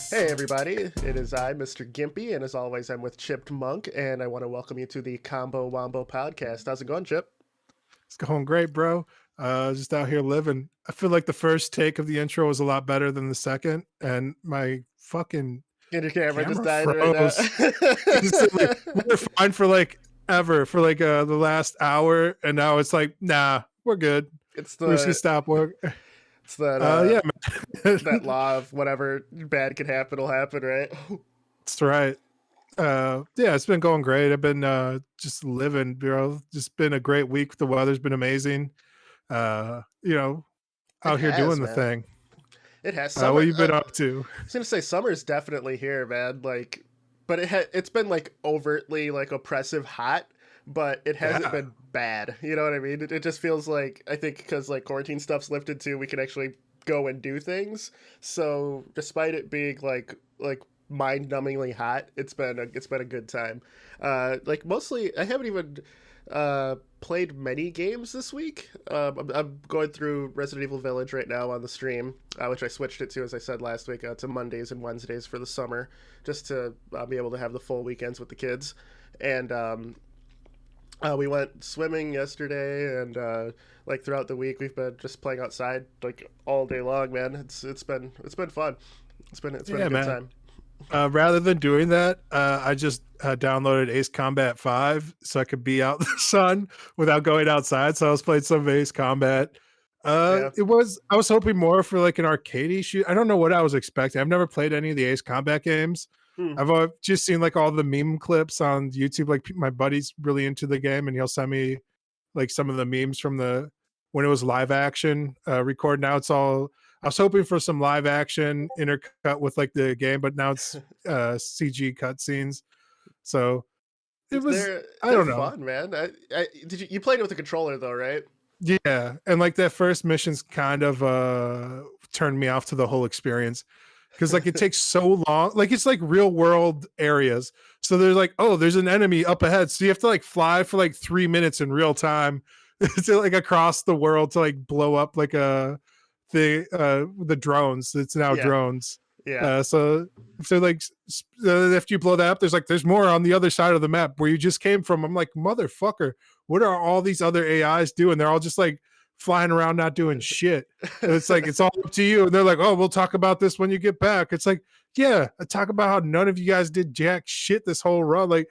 Hey everybody, it is I, Mr. Gimpy, and as always, I'm with Chipped Monk, and I want to welcome you to the Combo Wombo podcast. How's it going, Chip? It's going great, bro. Just out here living. I feel like the first take of the intro was a lot better than the second, and my fucking And your camera just camera died right now. froze. Instantly. We were fine for like ever for like the last hour, and now it's like, nah, we're good. it's We're just gonna the stop work. it's that Yeah, that man. law of whatever bad can happen will happen, right? That's right. Yeah, it's been going great. I've been just living, bro. Just been a great week. The weather's been amazing. You know, It out here has, doing the man. thing. It has What summer. you been up to? I was gonna say summer's definitely here, man. Like, but it's been like overtly like oppressive hot, but it hasn't Yeah. been bad. You know what I mean? It just feels like I think because like quarantine stuff's lifted too, we can actually go and do things. So despite it being like mind-numbingly hot, it's been a good time. Like mostly, I haven't even played many games this week. I'm going through Resident Evil Village right now on the stream, which I switched it to, as I said last week, to Mondays and Wednesdays for the summer, just to be able to have the full weekends with the kids. And we went swimming yesterday, and like throughout the week, we've been just playing outside like all day long. Man, it's been fun. It's been a Yeah, good man. time. Rather than doing that, I just downloaded Ace Combat 5 so I could be out in the sun without going outside. So I was playing some Ace Combat. Yeah. I was hoping more for like an arcadey shoot. I don't know what I was expecting. I've never played any of the Ace Combat games. Hmm. I've just seen like all the meme clips on YouTube. Like my buddy's really into the game, and he'll send me like some of the memes from the when it was live action. Record now, it's all. I was hoping for some live action intercut with like the game, but now it's CG cutscenes. So it was. I They're don't know. fun, man. Did you played it with a controller though, right? Yeah, and like that first mission's kind of turned me off to the whole experience because like it takes so long. Like it's like real world areas. So there's like, oh, there's an enemy up ahead. So you have to like fly for like 3 minutes in real time to like across the world to like blow up like the drones. It's now Yeah, drones. yeah. So like after you blow that up, there's more on the other side of the map where you just came from. I'm like, motherfucker, what are all these other AIs doing? They're all just like flying around, not doing shit. And it's like it's all up to you. And they're like, oh, we'll talk about this when you get back. It's like, yeah, I talk about how none of you guys did jack shit this whole run. Like,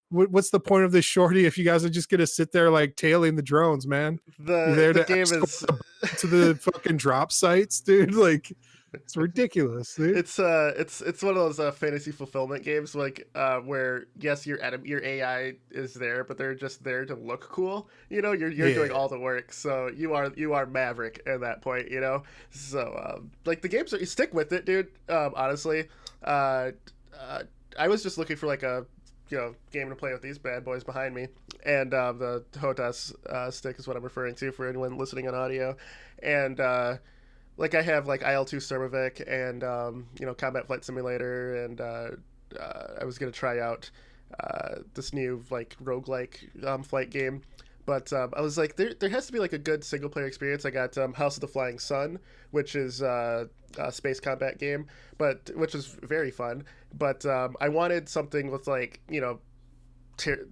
what's the point of this shorty if you guys are just gonna sit there like tailing the drones, man? You're the there the to game escort is to the fucking drop sites, dude. Like, it's ridiculous, dude. it's one of those fantasy fulfillment games like where yes your AI is there, but they're just there to look cool. You know, you're doing Yeah, all the work, so you are Maverick at that point. You know, so like the games you stick with it, dude. Honestly, uh, uh, I was just looking for like a game to play with these bad boys behind me, and the Hotas stick is what I'm referring to for anyone listening on audio, and like I have like IL2 Sermovic and Combat Flight Simulator, and I was gonna try out this new like roguelike flight game, but I was like there has to be like a good single player experience. I got House of the Flying Sun, which is a space combat game, but which is very fun. But I wanted something with like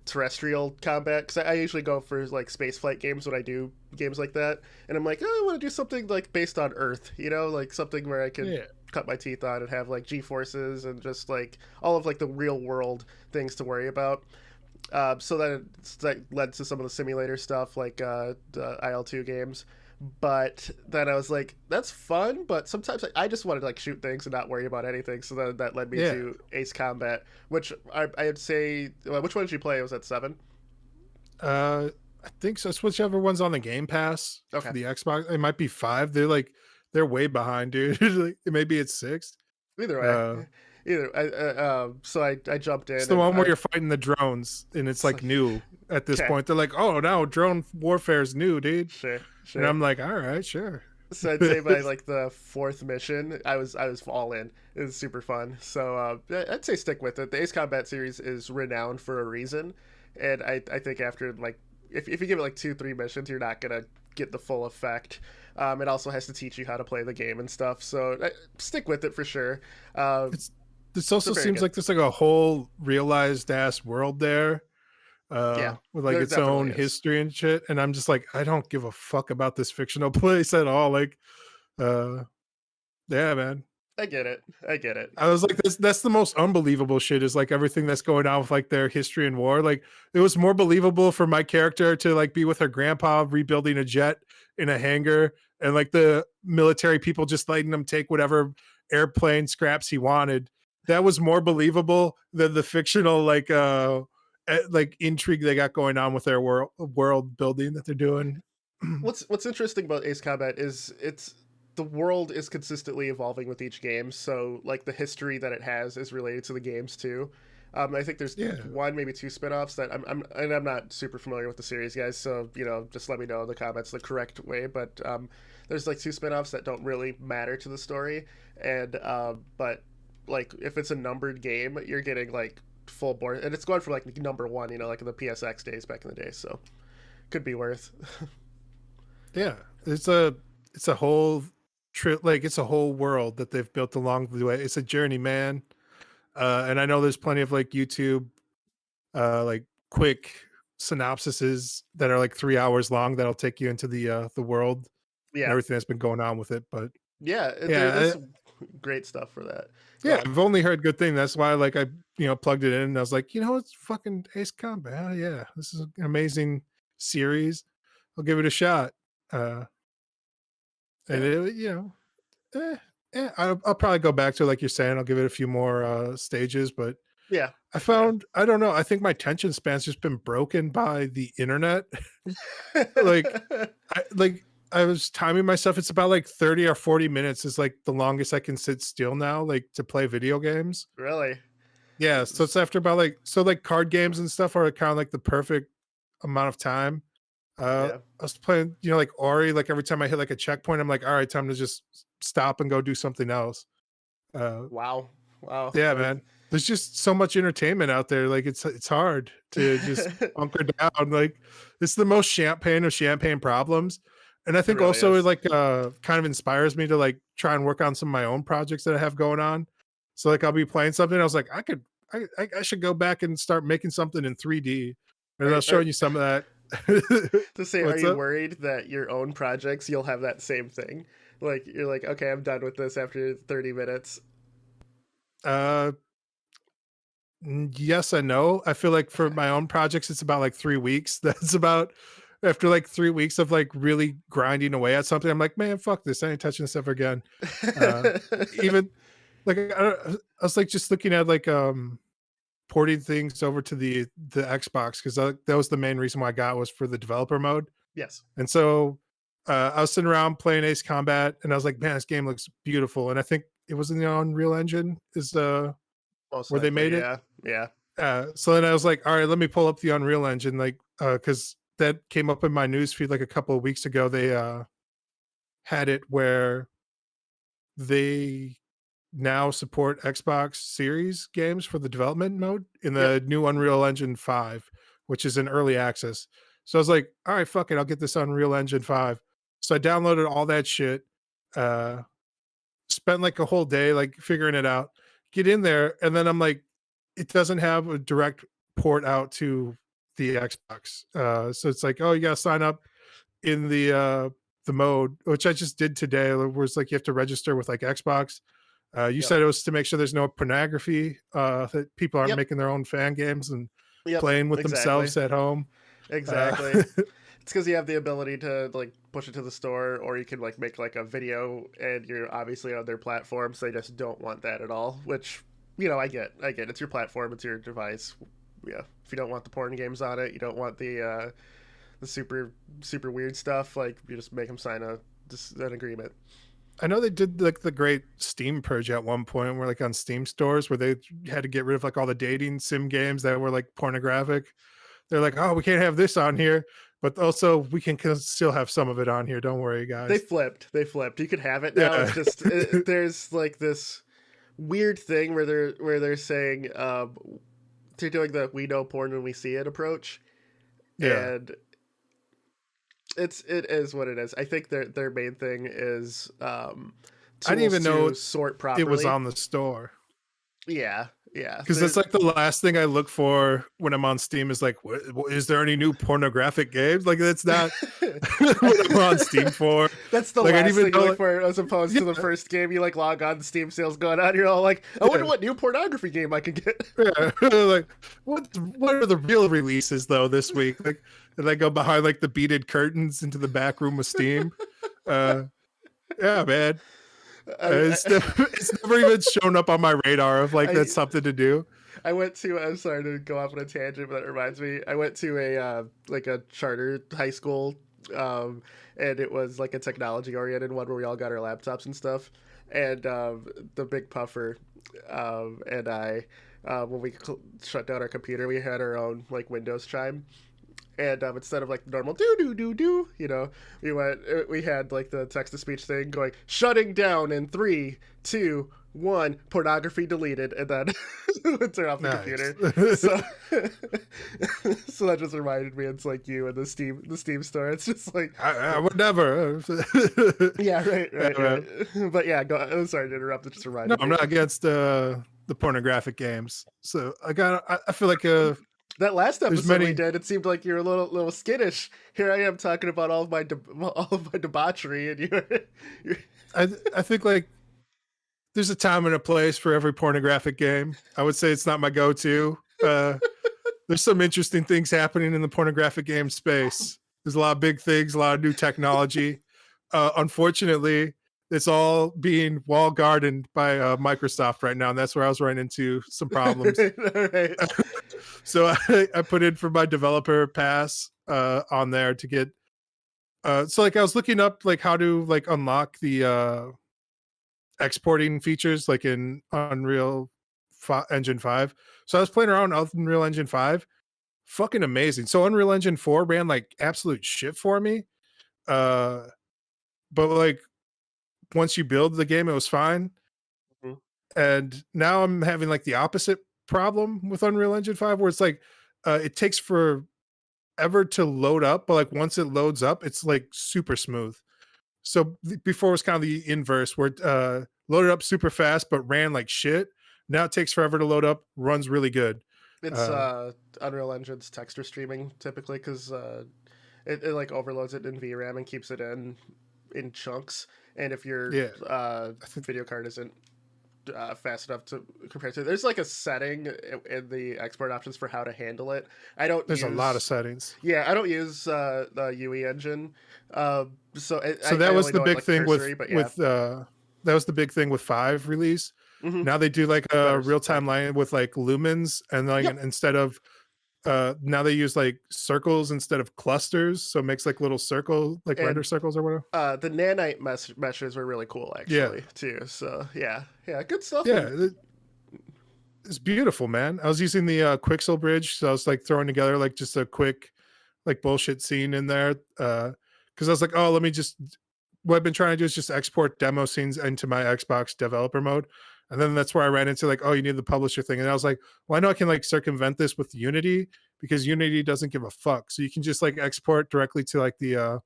terrestrial combat because I usually go for like space flight games when I do games like that, and I'm like, oh, I want to do something like based on Earth, like something where I can yeah, cut my teeth on and have like G forces and just like all of like the real world things to worry about. So that led to some of the simulator stuff like the IL2 games. But then I was like, that's fun, but sometimes I just wanted to like shoot things and not worry about anything. So then that led me yeah. to Ace Combat, which I'd say, which one did you play? Was that 7? I think so. It's whichever one's on the Game Pass Okay. for the Xbox. It might be 5. They're way behind, dude. Like, maybe it's 6. Either way, Uh, so I jumped it's in the and one where you're fighting the drones, and it's it's like like, new at this okay, point. They're like, oh, now drone warfare is new, dude. sure, And sure. I'm like, all right, sure. So I'd say by like the fourth mission, I was all in. It was super fun. So I'd say stick with it. The Ace Combat series is renowned for a reason, and I think after like if you give it like 2-3 missions, you're not gonna get the full effect. It also has to teach you how to play the game and stuff. So stick with it for sure. It's this It's a also very seems good. like there's like a whole realized ass world there, Yeah, with like there its own definitely is. history and shit. And I'm just like, I don't give a fuck about this fictional place at all. Like, uh, yeah, man. I get it. I get it. I was like, that's the most unbelievable shit is like everything that's going on with like their history and war. Like it was more believable for my character to like be with her grandpa rebuilding a jet in a hangar and like the military people just letting him take whatever airplane scraps he wanted. That was more believable than the fictional like intrigue they got going on with their world building that they're doing. What's interesting about Ace Combat is it's the world is consistently evolving with each game, so like the history that it has is related to the games too. I think there's Yeah. one, maybe two spin-offs that I'm not super familiar with the series, guys. So just let me know in the comments the correct way. But there's like two spin-offs that don't really matter to the story, and but like if it's a numbered game, you're getting like full board, and it's going for like number one, like in the PSX days back in the day. So could be worth. Yeah, it's a whole trip, like it's a whole world that they've built along the way. It's a journey, man. And I know there's plenty of like YouTube, like quick synopsises that are like 3 hours long that'll take you into the world and Yeah, everything that's been going on with it. But yeah, there's yeah, some great stuff for that. yeah, I've only heard good thing. That's why like I plugged it in and I was like, it's fucking Ace Combat. Oh, yeah, this is an amazing series. I'll give it a shot. And Yeah, Eh, I'll probably go back to like you're saying. I'll give it a few more stages, but yeah, yeah. I don't know. I think my attention span's just been broken by the internet. like I was timing myself. It's about like 30 or 40 minutes is like the longest I can sit still now, like to play video games. Really? Yeah, so it's after about like card games and stuff are kind of like the perfect amount of time. Yeah. I was playing, like Ori, like every time I hit like a checkpoint, I'm like, all right, time to just stop and go do something else. Uh, Wow. Wow. yeah, Like, man. There's just so much entertainment out there. Like it's hard to just it bunker down. Like it's the most champagne of champagne problems. And I think really also it is. like kind of inspires me to like try and work on some of my own projects that I have going on. So like I'll be playing something. I was like, I should go back and start making something in 3D. And I was Are showing you some of that. to say, are What's you up? worried that your own projects you'll have that same thing? Like you're like, okay, I'm done with this after 30 minutes. Uh yes and no. I feel like for my own projects, it's about like 3 weeks. That's about after like 3 weeks of like really grinding away at something. I'm like, man, fuck this. I ain't touching this ever again. Uh, even like I was like just looking at like porting things over to the Xbox because that was the main reason why I got was for the developer mode. Yes. And so I was sitting around playing Ace Combat, and I was like, man, this game looks beautiful. And I think it was in the Unreal Engine is Most where they made likely, it. yeah. Yeah. So then I was like, all right, let me pull up the Unreal Engine, like, because that came up in my news feed like a couple of weeks ago. They had it where they now support Xbox Series games for the development mode in Yep. the new Unreal Engine 5, which is in early access. So I was like, all right, fuck it, I'll get this Unreal Engine 5. So I downloaded all that shit, uh, spent like a whole day like figuring it out, get in there, and then I'm like, it doesn't have a direct port out to the Xbox. So it's like, oh, you gotta sign up in the mode, which I just did today, where it's like you have to register with like Xbox. You Yep. said it was to make sure there's no pornography, that people aren't Yep. making their own fan games and Yep. playing with Exactly. themselves at home. Uh, Exactly. It's because you have the ability to like push it to the store, or you can like make like a video, and you're obviously on their platform, so they just don't want that at all. Which I get. It's your platform, it's your device. Yeah, if you don't want the porn games on it, you don't want the super weird stuff. Like you just make them sign just an agreement. I know they did like the great Steam purge at one point, where like on Steam stores where they had to get rid of like all the dating sim games that were like pornographic. They're like, oh, we can't have this on here, but also we can still have some of it on here. Don't worry, They guys. flipped. They flipped. You could have it now. It's Yeah. just there's like this weird thing where they're saying they're doing the we know porn when we see it approach, Yeah. and it is what it is. I think their main thing is I didn't tools even know to sort it was properly. on the store. Yeah, yeah. Because that's like the last thing I look for when I'm on Steam is like, is there any new pornographic games? Like that's not what I'm on Steam for. That's the Like I didn't last even thing you know. look Like, for, as opposed yeah, to the first game you like log on, the Steam sales going on. You're all like, I wonder yeah, what new pornography game I can get. yeah. Like what are the real releases though this week? Like, and I go behind like the beaded curtains into the back room of Steam. Uh, yeah, man. It's never even shown up on my radar of like I that's something to do. I went to. I'm sorry to go off on a tangent, but that reminds me. I went to a like a charter high school, and it was like a technology oriented one where we all got our laptops and stuff. And the big puffer, and I, when we shut down our computer, we had our own like Windows chime. And instead of like the normal do do do do, we had like the text to speech thing going shutting down in 3, 2, 1, pornography deleted, and then would turn off the Nice. computer. So, so that just reminded me. It's like you and the Steam store. It's just like, I would never. yeah, right. But yeah, go. I'm sorry to interrupt. It just No, reminded I'm me. not against the pornographic games. So I feel like That last there's episode we many. did, it seemed like you were a little skittish. Here I am talking about all of my debauchery, and you're I think like there's a time and a place for every pornographic game. I would say it's not my go-to. There's some interesting things happening in the pornographic game space. There's a lot of big things, a lot of new technology. Unfortunately, it's all being wall gardened by Microsoft right now, and that's where I was running into some problems. all right. So I put in for my developer pass on there to get. So like I was looking up like how to like unlock the exporting features like in Engine 5. So I was playing around with Unreal Engine 5. Fucking amazing. So Unreal Engine 4 ran like absolute shit for me. Uh but like once you build the game it was fine. Mhm. And now I'm having like the opposite problem with Unreal Engine 5 where it's like it takes forever to load up, but like once it loads up it's like super smooth. So before it was kind of the inverse where it loaded up super fast but ran like shit. Now it takes forever to load up, runs really good. It's Uh, Unreal Engine's texture streaming typically because it like overloads it in VRAM and keeps it in chunks. And if your yeah, I think video card isn't fast enough to compare to, there's like a setting in the export options for how to handle it. I don't there's a lot of use settings. Yeah, I don't use the UE engine, so So I that was only the know it big like thing cursory. But yeah, that was the big thing with 5 release. mm-hmm. Now they do like a Better. real time line with like lumens and like Yep. instead of now they use like circles instead of clusters, so it makes like little circle like render And circles or whatever. the nanite meshes were really cool Yeah, actually too. So yeah, good stuff. yeah, And it's beautiful, man. I was using the Quixel bridge, so I was like throwing together like just a quick like bullshit scene in there because I was like, oh, let me just what I've been trying to do is just export demo scenes into my Xbox developer mode. And then that's where I ran into like, oh, you need the publisher thing. And I was like, well, I know I can like circumvent this with Unity because Unity doesn't give a fuck. So you can just like export directly to like the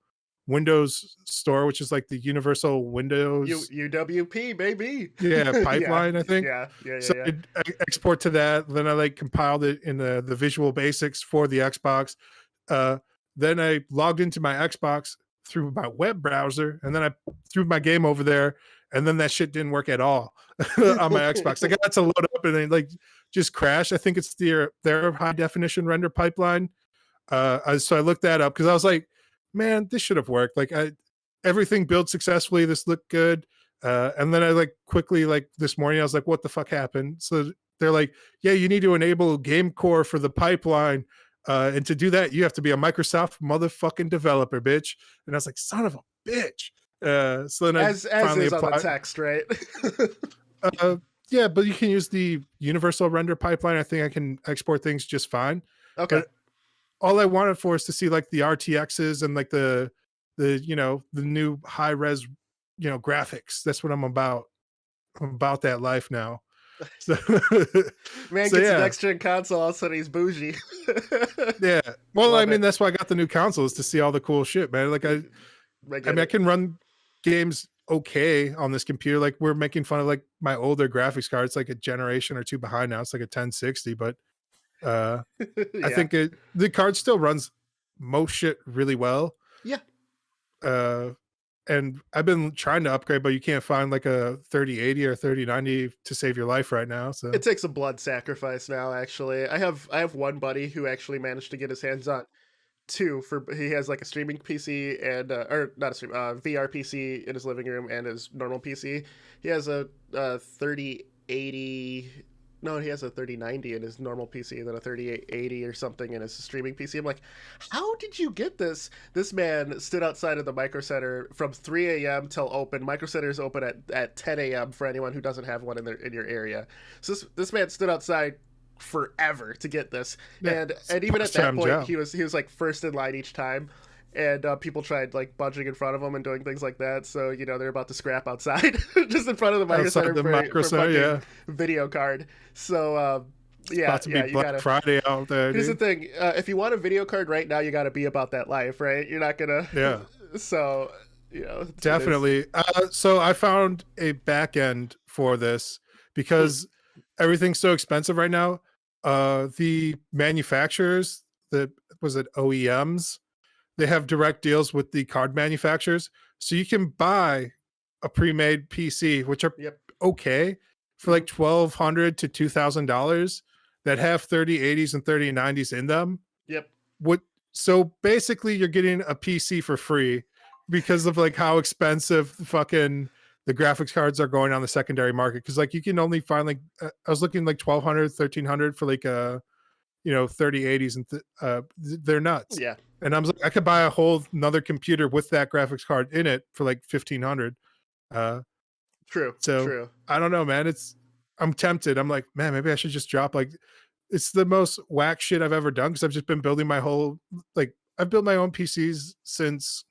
Windows store, which is like the Universal Windows UWP baby. Yeah, pipeline, I think. So yeah. I export to that. Then I like compiled it in the Visual Basics for the Xbox. Uh, then I logged into my Xbox through my web browser, and then I threw my game over there, and then that shit didn't work at all on my Xbox. I got to load up and then like just crash. I think it's their high definition render pipeline. So I looked that up because I was like, man, this should have worked. Like everything built successfully. This looked good. And then I like quickly like this morning I was like, what the fuck happened? So they're like, yeah, you need to enable game core for the pipeline. And to do that, you have to be a Microsoft motherfucking developer, bitch. And I was like, son of a bitch. So then I As finally is on the applied. text, right? Uh, yeah, but you can use the universal render pipeline. I think I can export things just fine. Okay. But all I wanted for is to see like the RTXs and like the the new high res graphics. That's what I'm about. I'm about that life now. So, Man so gets a yeah, next gen console, all of a sudden he's bougie. yeah. Well, I Love mean, it. that's why I got the new consoles to see all the cool shit, man. Like I I get mean, I it. can run games okay on this computer. Like we're making fun of like my older graphics card. It's like a generation or two behind now. It's like a 1060, but uh I Yeah. think the card still runs most shit really well. Yeah. Uh and I've been trying to upgrade, but you can't find like a 3080 or 3090 to save your life right now. It So takes a blood sacrifice now, actually. I have one buddy who actually managed to get his hands on two for he has like a streaming PC and or not a stream VR PC in his living room and his normal PC. He has a 3080. No, he has a 3090 in his normal PC and then a 3880 or something in his streaming PC. I'm like, how did you get this? This man stood outside of the Microcenter from 3 a.m. till open. Microcenter is open at 10 a.m. for anyone who doesn't have one in your area. So this man stood outside forever to get this, yeah, and even at that post-time point, job. he was like first in line each time, and people tried like bunching in front of him and doing things like that. So they're about to scrap outside, just in front of the Micro Outside Center the Micro for Center, fucking yeah. video card. So About to be you Black gotta. Friday out there, Here's the dude. thing: if you want a video card right now, you got to be about that life, right? You're not gonna. Yeah. So it is. Definitely. So I found a back end for this because everything's so expensive right now. The manufacturers, the was it OEMs, they have direct deals with the card manufacturers, so you can buy a pre-made PC, which are Yep. okay for like $1,200 to $2,000 that have 3080s and 3090s in them. Yep. What so basically you're getting a PC for free because of like how expensive the graphics cards are going on the secondary market, because like you can only find like I was looking like 1200 1300 for like 3080s and they're nuts. Yeah. And I was like, I could buy a whole another computer with that graphics card in it for like 1500. uh True. so True. I don't know, man. I'm tempted. I'm like, man, maybe I should just drop like it's the most whack shit I've ever done because I've just been building my whole like I've built my own PCs since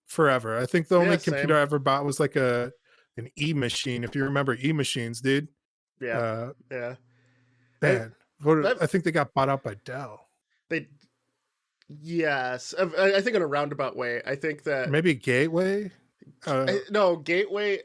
forever. I think the Yeah. only computer Same. I ever bought was like an E machine, if you remember E machines, dude. Yeah. Uh Yeah. I, man, what I've, I think they got bought out by Dell. they Yes, I think in a roundabout way. I think that Maybe Gateway. no, Gateway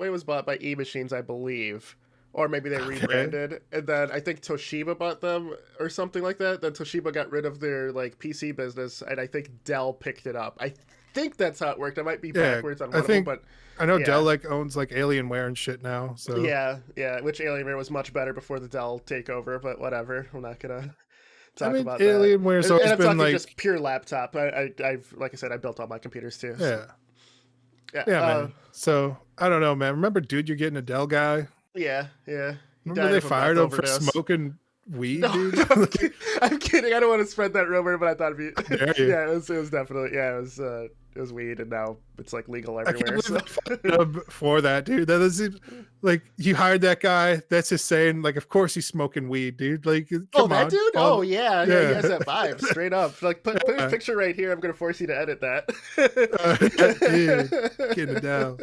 was bought by E Machines, I believe, or maybe they Okay. rebranded, and then I think Toshiba bought them or something like that. Then Toshiba got rid of their like PC business, and I think Dell picked it up. I think that's how it worked. I might be Yeah, backwards on I one of them, think but I know yeah, Dell like owns like Alienware and shit now. So yeah. Which Alienware was much better before the Dell takeover, but whatever. I'm not gonna I talk mean, about that. Alienware's And always I'm been talking like, just pure laptop. I've like I said, I built all my computers too. So. yeah, Yeah, yeah, man. So I don't know, man. Remember, dude, you're getting a Dell guy. yeah. He Remember died they of a meth fired him for overdose. smoking weed, No, dude. no, I'm kidding. I don't want to spread that rumor, but I thought it'd be. Dare you? Yeah, it was definitely it was weed, and now it's like legal I can't everywhere. believe So they fired him for that, dude. That is like you hired that guy. That's just saying, like, of course he's smoking weed, dude. Like, oh, come that on. dude. All Oh yeah, he yeah, has that vibe straight up. Like put his yeah. picture right here. I'm gonna force you to edit that. Dude, getting it down.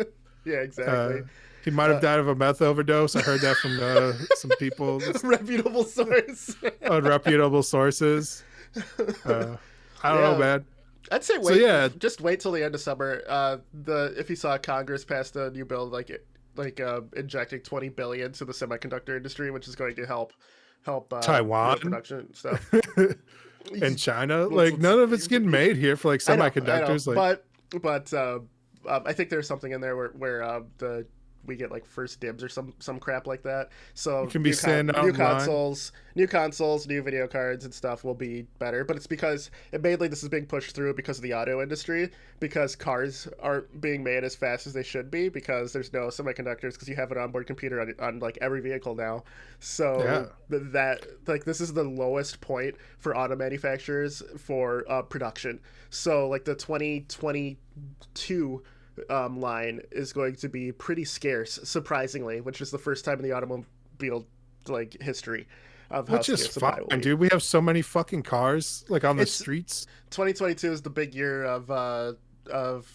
Yeah, exactly. He might have died of a meth overdose. I heard that from some people, Reputable source. unreputable sources. I don't know, Yeah. man. I'd say So yeah, just wait till the end of summer. If you saw Congress pass a new bill injecting 20 billion to the semiconductor industry, which is going to help Taiwan production stuff. and China, Let's- like none of it's getting made here for like I know, semiconductors. Like, but I think there's something in there where we get like first dibs or some crap like that. So you can be standing out in line. new consoles, new video cards and stuff will be better. But it's because mainly this is being pushed through because of the auto industry, because cars aren't being made as fast as they should be because there's no semiconductors because you have an onboard computer on like every vehicle now. So Yeah. that like this is the lowest point for auto manufacturers for production. So like the 2022 line is going to be pretty scarce, surprisingly, which is the first time in the automobile like history of how Which is scarce supply will fine, be. dude. We have so many fucking cars like on the It's streets. 2022 is the big year of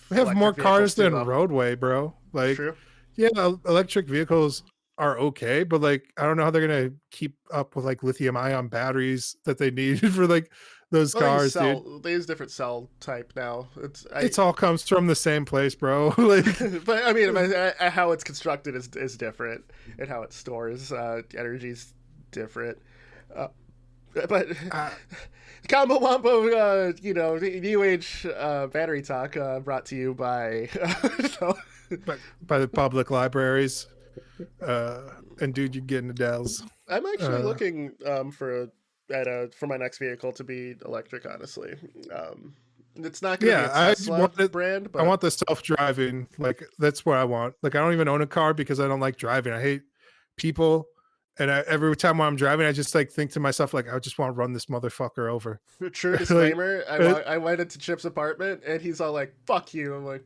We have more electric cars vehicles too, than though. roadway, bro. Like, True. yeah, electric vehicles are okay, but like I don't know how they're gonna keep up with like lithium ion batteries that they need for like those Well, they use cars, dude. cell. They use different cell type now. It's I. It's all comes from the same place, bro. Like, But I mean, how it's constructed is different, and how it stores energy is different. Uh, but uh, Combo Wombo, New Age battery talk brought to you by. So, by the public libraries, and dude, you're getting the dells. I'm actually looking for my next vehicle to be electric. Honestly, it's not going to be a Tesla brand, but I want the self-driving. Like that's what I want. Like I don't even own a car because I don't like driving. I hate people. And every time when I'm driving, I just like think to myself, like, I just want to run this motherfucker over. True disclaimer, I went into Chip's apartment and he's all like, fuck you. I'm like,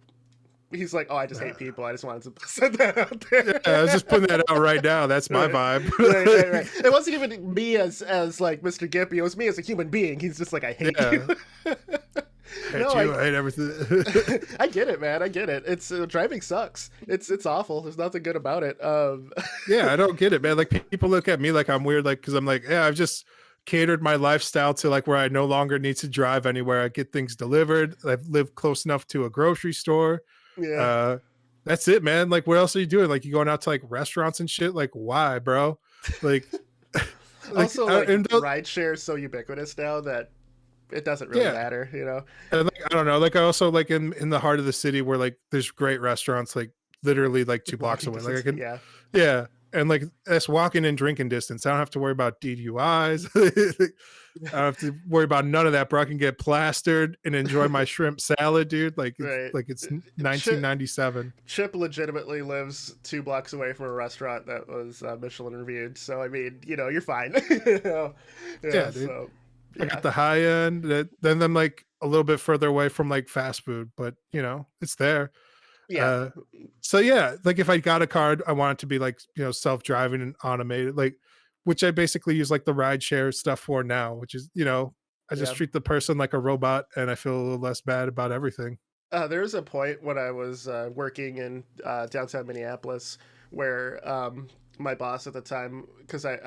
he's like, oh, I just hate people. I just wanted to set that out there. Yeah, I was just putting that out right now. That's my vibe. Right. It wasn't even me as like Mr. Gimpy. It was me as a human being. He's just like, I hate you. I hate everything. I get it, man. I get it. It's driving sucks. It's awful. There's nothing good about it. Yeah, I don't get it, man. Like people look at me like I'm weird, like because I'm like, yeah, I've just catered my lifestyle to like where I no longer need to drive anywhere. I get things delivered. I've lived close enough to a grocery store. Yeah. That's it, man. Like, what else are you doing? Like, you going out to like restaurants and shit? Like, why, bro? Like, also, rideshare is so ubiquitous now that it doesn't really matter, you know. And like, I don't know. Like I also like in the heart of the city where like there's great restaurants like literally like 2 blocks away. Like I can and like that's walking and drinking distance. I don't have to worry about DUIs. I don't have to worry about none of that, bro. I can get plastered and enjoy my shrimp salad, dude. Like it's 1997. Chip legitimately lives 2 blocks away from a restaurant that was Michelin reviewed. So I mean, you're fine. Dude. So, I got the high end. Then I'm like a little bit further away from like fast food, but it's there. Yeah. So yeah, like if I got a card, I want it to be like self-driving and automated, like which I basically use like the ride share stuff for now, which is I just treat the person like a robot, and I feel a little less bad about everything. There was a point when I was working in downtown Minneapolis where my boss at the time, because I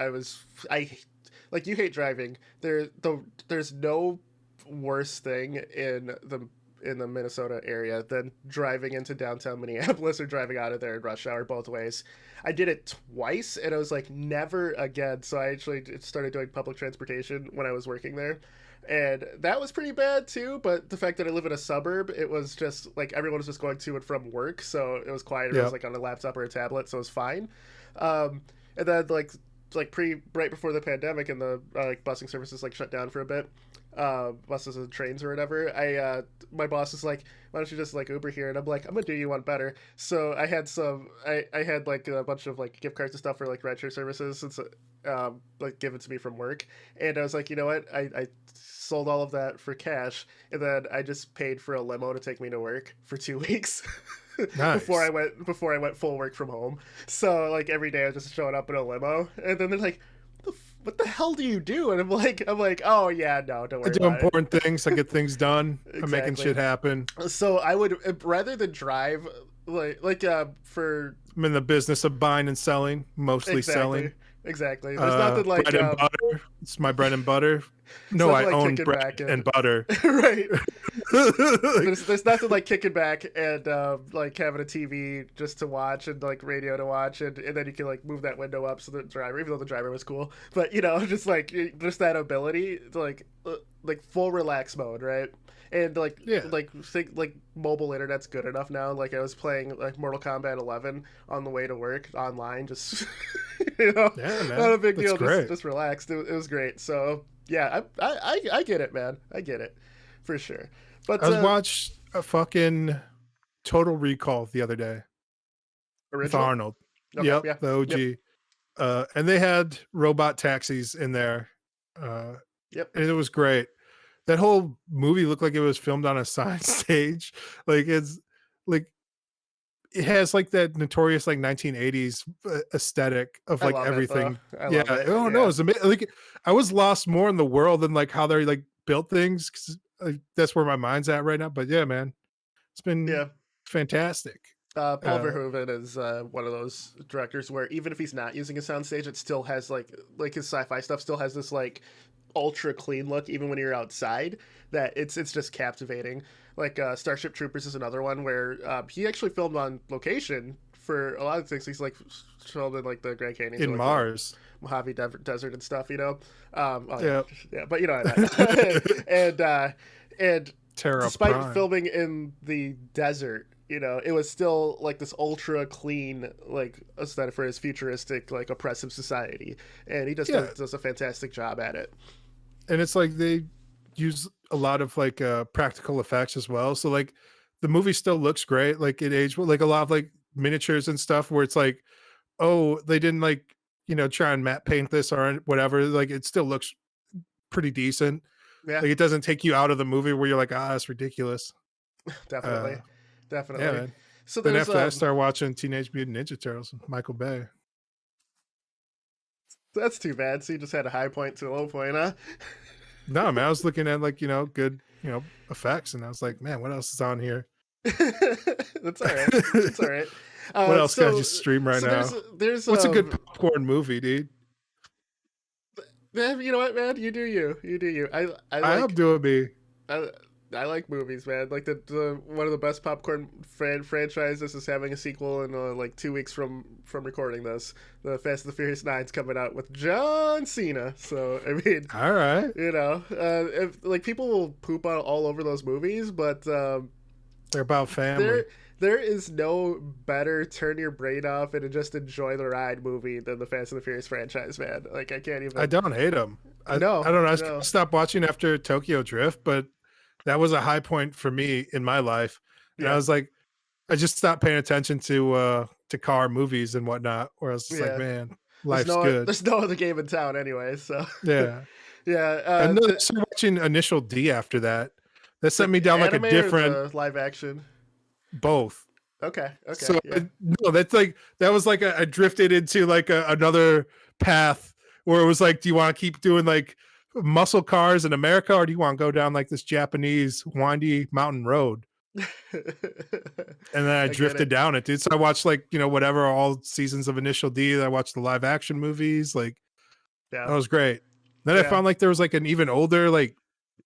like, you hate driving. There's no worse thing in the Minnesota area than driving into downtown Minneapolis or driving out of there in rush hour both ways. I did it twice and I was like, never again. So I actually started doing public transportation when I was working there. And that was pretty bad too, but the fact that I live in a suburb, it was just like everyone was just going to and from work, so it was quiet. It was like on a laptop or a tablet, so it was fine. And then right before the pandemic and the like busing services like shut down for a bit, buses and trains or whatever, my boss is like, why don't you just like Uber here? And I'm like, I'm gonna do you one better. So I had like a bunch of like gift cards and stuff for like rideshare services, and so like given to me from work, and I was like, you know what, I sold all of that for cash, and then I just paid for a limo to take me to work for 2 weeks. Nice. before I went full work from home. So like every day I was just showing up in a limo, and then they're like, what the hell do you do? And I'm like, oh yeah, no, don't worry. I do important things. I get things done. Exactly. I'm making shit happen. So I would rather than drive for. I'm in the business of buying and selling, mostly selling. Exactly. There's nothing like bread and butter. It's my bread and butter. No, I own bread and butter. Right. there's nothing like kicking back and like having a TV just to watch and like radio to watch, and then you can like move that window up so the driver, even though the driver was cool, but just that ability to like full relax mode, right? And like mobile internet's good enough now. Like I was playing like Mortal Kombat 11 on the way to work online, just not a big deal. Just relaxed. It was great. So yeah, I get it, man. I get it for sure. But I watched a fucking Total Recall the other day. Original? With Arnold. Okay, yep, the OG. Yep. And they had robot taxis in there. Yep. And it was great. That whole movie looked like it was filmed on a science stage. Like it's like it has like that notorious like 1980s aesthetic of like everything. No, it's amazing. Like I was lost more in the world than like how they like built things, because that's where my mind's at right now. But yeah, man, it's been fantastic. Paul Uh, Verhoeven is one of those directors where even if he's not using a soundstage, it still has like his sci-fi stuff still has this like ultra clean look even when you're outside that it's just captivating. Like Starship Troopers is another one where he actually filmed on location for a lot of things. He's like filmed in like the Grand Canyons or in like the Mars. Mojave Desert and stuff, you know. Oh yeah, Yeah. yeah, but you know what I meant. And Terra despite Prime. filming in the desert, you know, it was still like this ultra clean, like aesthetic for his futuristic, like oppressive society, and he just Yeah. does a fantastic job at it. And it's like they use a lot of like practical effects as well. So like the movie still looks great. Like it aged well, like a lot of like miniatures and stuff where it's like, oh, they didn't like, try and matte paint this or whatever. Like it still looks pretty decent. Yeah, Like it doesn't take you out of the movie where you're like, ah, it's ridiculous. Uh definitely, yeah, definitely. man. So Then there's after that, I started watching Teenage Mutant Ninja Turtles, Michael Bay. that's too bad. So you just had a high point to a low point, huh? No, man, I was looking at like, good, effects, and I was like, man, what else is on here? That's all right. That's all right. What else can I So just stream right so now? there's What's a good popcorn movie, dude? man, you know what, man? You do you. You do you. I I like hope doing me. I, I like movies, man. Like the one of the best popcorn franchises is having a sequel in like 2 weeks from recording this. The Fast and the Furious 9's coming out with John Cena. So I mean, All right. you know, if like people will poop on all over those movies, but They're about family. there is no better turn your brain off and just enjoy the ride movie than the Fast and the Furious franchise, man. Like I can't even. I don't hate them. I No, don't know. no. I stopped watching after Tokyo Drift, but that was a high point for me in my life. And I Yeah, was like, I just stopped paying attention to car movies and whatnot. Where I was just like, yeah. man, life's good. There's no other game in town anyway. So Yeah. yeah. And then I started watching Initial D after that. That The sent me down like a anime or different the live action? both. Okay, okay, So yeah. no, that's like that was like I drifted into like another path where it was like, do you want to keep doing like muscle cars in America, or do you want to go down like this Japanese windy mountain road? And then I I get drifted it. down it, dude. So I watched like whatever all seasons of Initial D. I watched the live action movies. Like Yeah, that was great. Then I yeah. found like there was like an even older like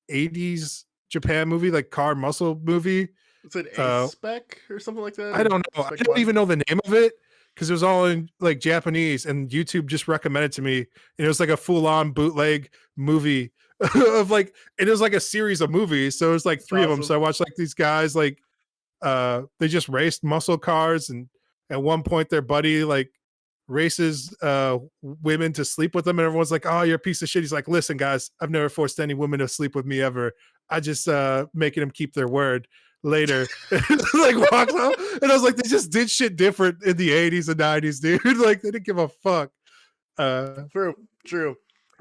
80s Japan movie, like car muscle movie. Is it A Uh, Spec or something like that? I Or don't know. I Spec don't One? even know the name of it because it was all in like Japanese, and YouTube just recommended to me. And it was like a full-on bootleg movie of like it was like a series of movies. So it was like It's three of them. awesome. So I watched like these guys like they just raced muscle cars, and at one point their buddy like races women to sleep with them, and everyone's like, oh, you're a piece of shit. He's like, listen guys, I've never forced any women to sleep with me ever. I just making them keep their word later. Like walks out, and I was like, they just did shit different in the 80s and 90s, dude. Like they didn't give a fuck. True, true.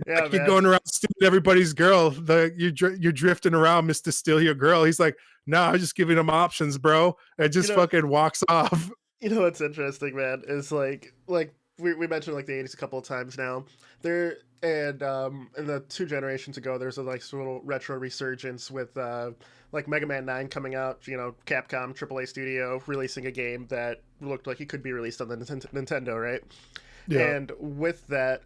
Yeah, Like you're man. going around stealing everybody's girl. You're drifting around, Mr. Steal Your Girl. He's like, no, I'm just giving them options, bro. And You just know, fucking walks off. you know what's interesting, man, is like we mentioned like the 80s a couple of times now. There and the 2 generations ago, there's a like sort of retro resurgence with like Mega Man 9 coming out. You know, Capcom AAA studio releasing a game that looked like it could be released on the Nintendo, right? Yeah. And with that,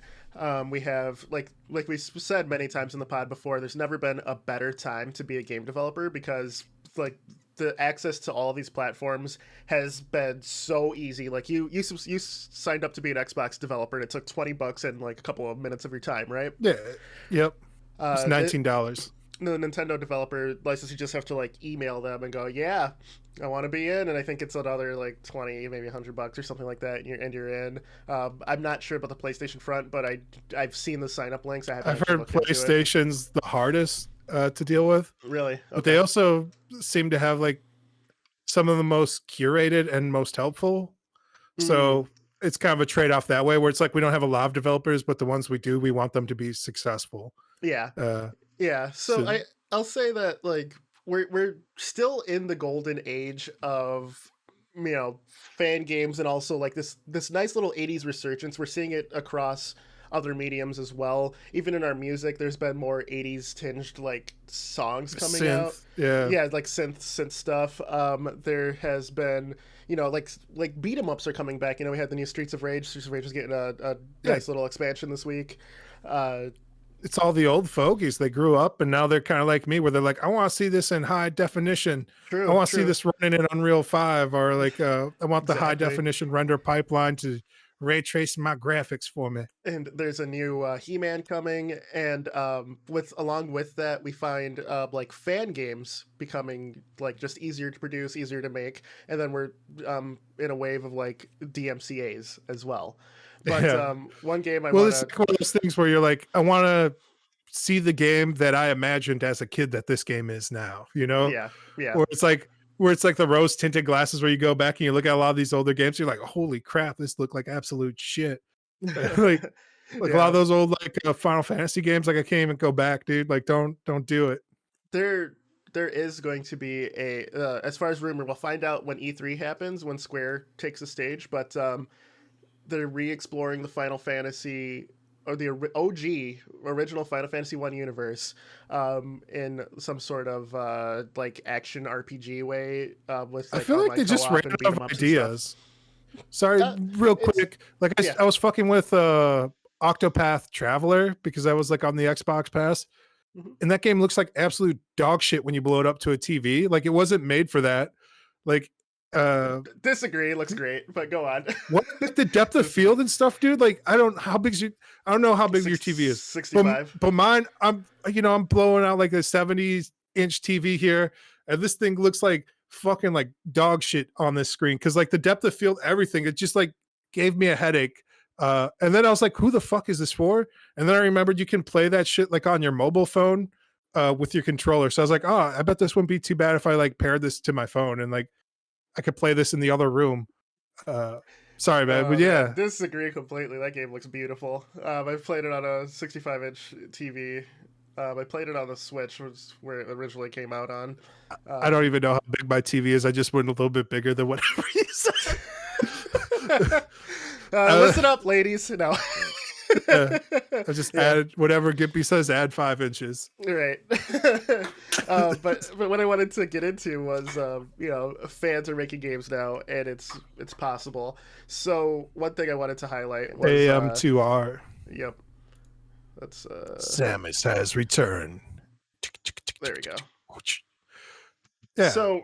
we have like we said many times in the pod before. There's never been a better time to be a game developer because like the access to all of these platforms has been so easy. Like you signed up to be an Xbox developer, and it took $20 and like a couple of minutes of your time, right? Yeah. Yep. It's Uh, $19. the Nintendo developer license, you just have to like email them and go, yeah, I want to be in, and I think it's another like 20, maybe $100 or something like that, and you're in. I'm not sure about the PlayStation front, but I've seen the sign up links. I haven't I've actually heard looked into it. PlayStation's the hardest to deal with, Really? but they also seem to have like some of the most curated and most helpful. Mm, So it's kind of a trade off that way, where it's like we don't have a lot of developers, but the ones we do, we want them to be successful. yeah. Uh, Yeah, so so I'll say that like we're still in the golden age of fan games and also like this nice little 80s resurgence. We're seeing it across other mediums as well. Even in our music, there's been more 80s tinged like songs coming out. Synth, yeah. Yeah, like synth stuff. There has been, you know, like beat 'em ups are coming back. You know, we had the new Streets of Rage. Streets of Rage is getting a Yeah. nice little expansion this week. Uh, It's all the old fogies. They grew up and now they're kind of like me, where they're like, I want to see this in high definition. I true, want to see true, this running in Unreal 5, or like I want the high exactly. definition render pipeline to ray trace my graphics for me. And there's a new He-Man coming, and with along with that, we find like fan games becoming like just easier to produce, easier to make, and then we're in a wave of like DMCA's as well. But Yeah. one game I Well, want it's to, like one of those things where you're like, I want to see the game that I imagined as a kid that this game is now, you know? yeah, yeah, Where it's like the rose tinted glasses where you go back and you look at a lot of these older games, you're like, holy crap, this looked like absolute shit. Like a lot yeah. of those old like Final Fantasy games, like I can't even go back, dude. Like don't do it. There, there is going to be a as far as rumor, we'll find out when E3 happens, when Square takes the stage, but they're re-exploring the Final Fantasy or the OG original Final Fantasy 1 universe in some sort of like action RPG way with I like feel like online they just ran co-op and beat out 'em of ups and stuff. ideas. Sorry, real It's quick. Like yeah. I was fucking with Octopath Traveler because I was like on the Xbox Pass. Mhm. And that game looks like absolute dog shit when you blow it up to a TV. Like it wasn't made for that. Like Disagree. Looks great, but go on. what like the depth of field and stuff, dude? Like I don't know how big your TV is. But 65. but mine, I'm blowing out like a 70-inch TV here, and this thing looks like fucking like dog shit on this screen. Cause like the depth of field, everything, it just like gave me a headache. And then I was like, who the fuck is this for? And then I remembered you can play that shit like on your mobile phone with your controller. So I was like, oh, I bet this wouldn't be too bad if I like paired this to my phone and like I could play this in the other room. Uh, sorry, man, but Oh man, yeah, disagree completely. That game looks beautiful. I've played it on a 65-inch TV. I played it on the Switch, which is where it originally came out on. I don't Um, even know how big my TV is. I just went a little bit bigger than whatever you said. uh, listen up, ladies. No. yeah, I just Yeah, added whatever Gimpy says. Add 5 inches. right. But what I wanted to get into was, you know, fans are making games now, and it's possible. So one thing I wanted to highlight was, AM2R. yep, that's Samus has returned. there we go. Yeah, So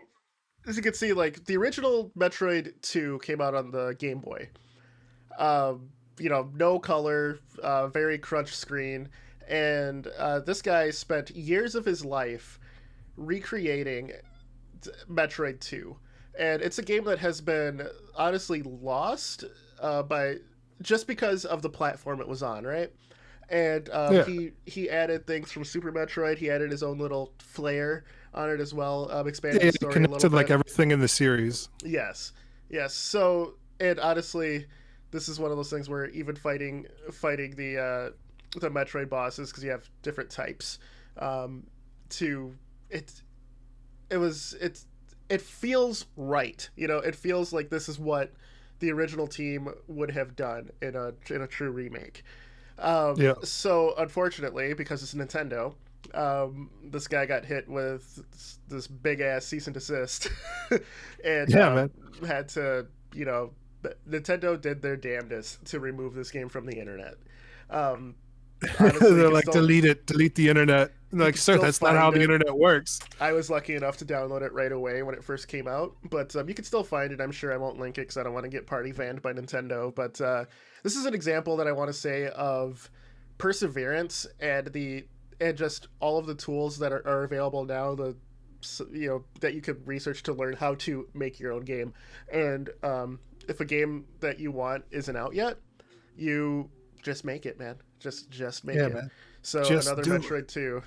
as you can see, like the original Metroid 2 came out on the Game Boy. You know, no color, very crunch screen, and this guy spent years of his life recreating Metroid 2, and it's a game that has been honestly lost by just because of the platform it was on, right? And yeah, he added things from Super Metroid. He added his own little flair on it as well, expanded yeah. the It story a little connected like bit. everything in the series. Yes, yes. So, and honestly, this is one of those things where even fighting the Metroid bosses, because you have different types. To it, it feels right. You know, it feels like this is what the original team would have done in a true remake. Yeah, So unfortunately, because it's Nintendo, this guy got hit with this big ass cease and desist, and yeah, man. had to, you know, Nintendo did their damnedest to remove this game from the internet. Um, Honestly, They're like, delete the internet. And you like, can sir, still that's not find how the it. internet works. I was lucky enough to download it right away when it first came out, but you can still find it. I'm sure I won't link it because I don't want to get party banned by Nintendo. But this is an example that I want to say of perseverance and just all of the tools that are available now. That you could research to learn how to make your own game. And if a game that you want isn't out yet, you just make it, man. Just make Yeah, it. man. So Just another do Metroid 2.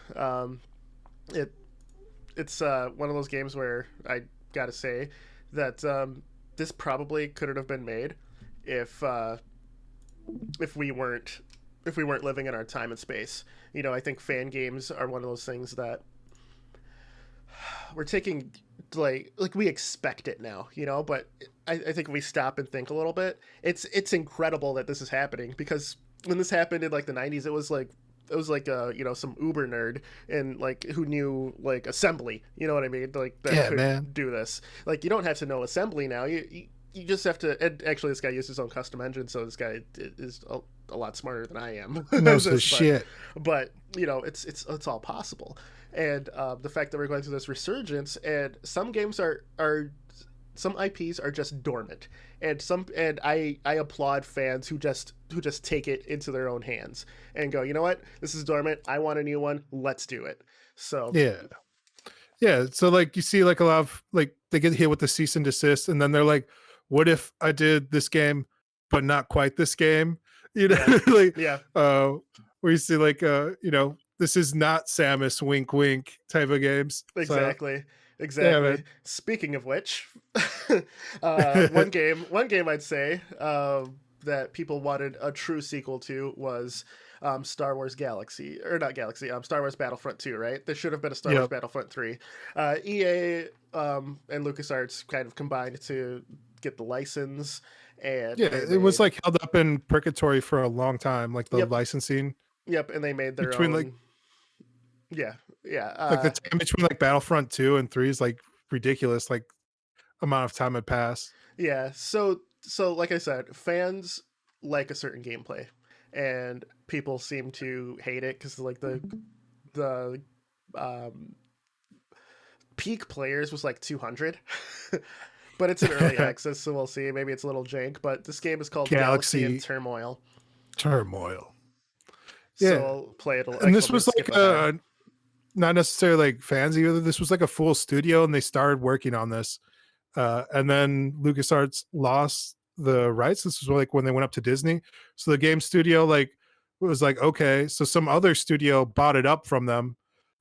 It's one of those games where I gotta say that this probably couldn't have been made if if we weren't living in our time and space. You know, I think fan games are one of those things that we're taking like we expect it now, you know. But I think if we stop and think a little bit, it's incredible that this is happening because when this happened in like the 90s, it was like some Uber nerd and like who knew like assembly, you know what I mean, like that Yeah, could man. do this. Like you don't have to know assembly now. You just have to. And actually, this guy used his own custom engine, so this guy is a lot smarter than I am. Knows his this, shit. but it's all possible. And the fact that we're going through this resurgence, and some games are some IPs are just dormant, and I applaud fans who just take it into their own hands and go, you know what, this is dormant. I want a new one. Let's do it. So Yeah. Yeah. So like you see like a lot of like they get hit with the cease and desist, and then they're like, what if I did this game, but not quite this game? You know, yeah, like yeah, where you see like this is not Samus wink wink type of games. So exactly, yeah, exactly. man. Speaking of which, one game I'd say that people wanted a true sequel to was Star Wars Galaxy, or not Galaxy, Star Wars Battlefront 2, right? There should have been a Star Wars Yep. Battlefront 3. EA and LucasArts kind of combined to get the license, and Yeah, they it was made, like held up in purgatory for a long time, like the yep, licensing yep, and they made their between like own, yeah, yeah, the time between like Battlefront 2 and 3 is like ridiculous, like amount of time had passed. yeah. So like I said, fans like a certain gameplay, and people seem to hate it because like the um, peak players was like 200. But it's in early access, so we'll see. Maybe it's a little jank, but this game is called Galaxy and Galaxy Turmoil. Turmoil. So Yeah. I'll play it. And Actually, this I'm gonna was skip like ahead. not necessarily like fans either. This was like a full studio and they started working on this. And then LucasArts lost the rights. This was like when they went up to Disney. So the game studio like was like, okay, so some other studio bought it up from them.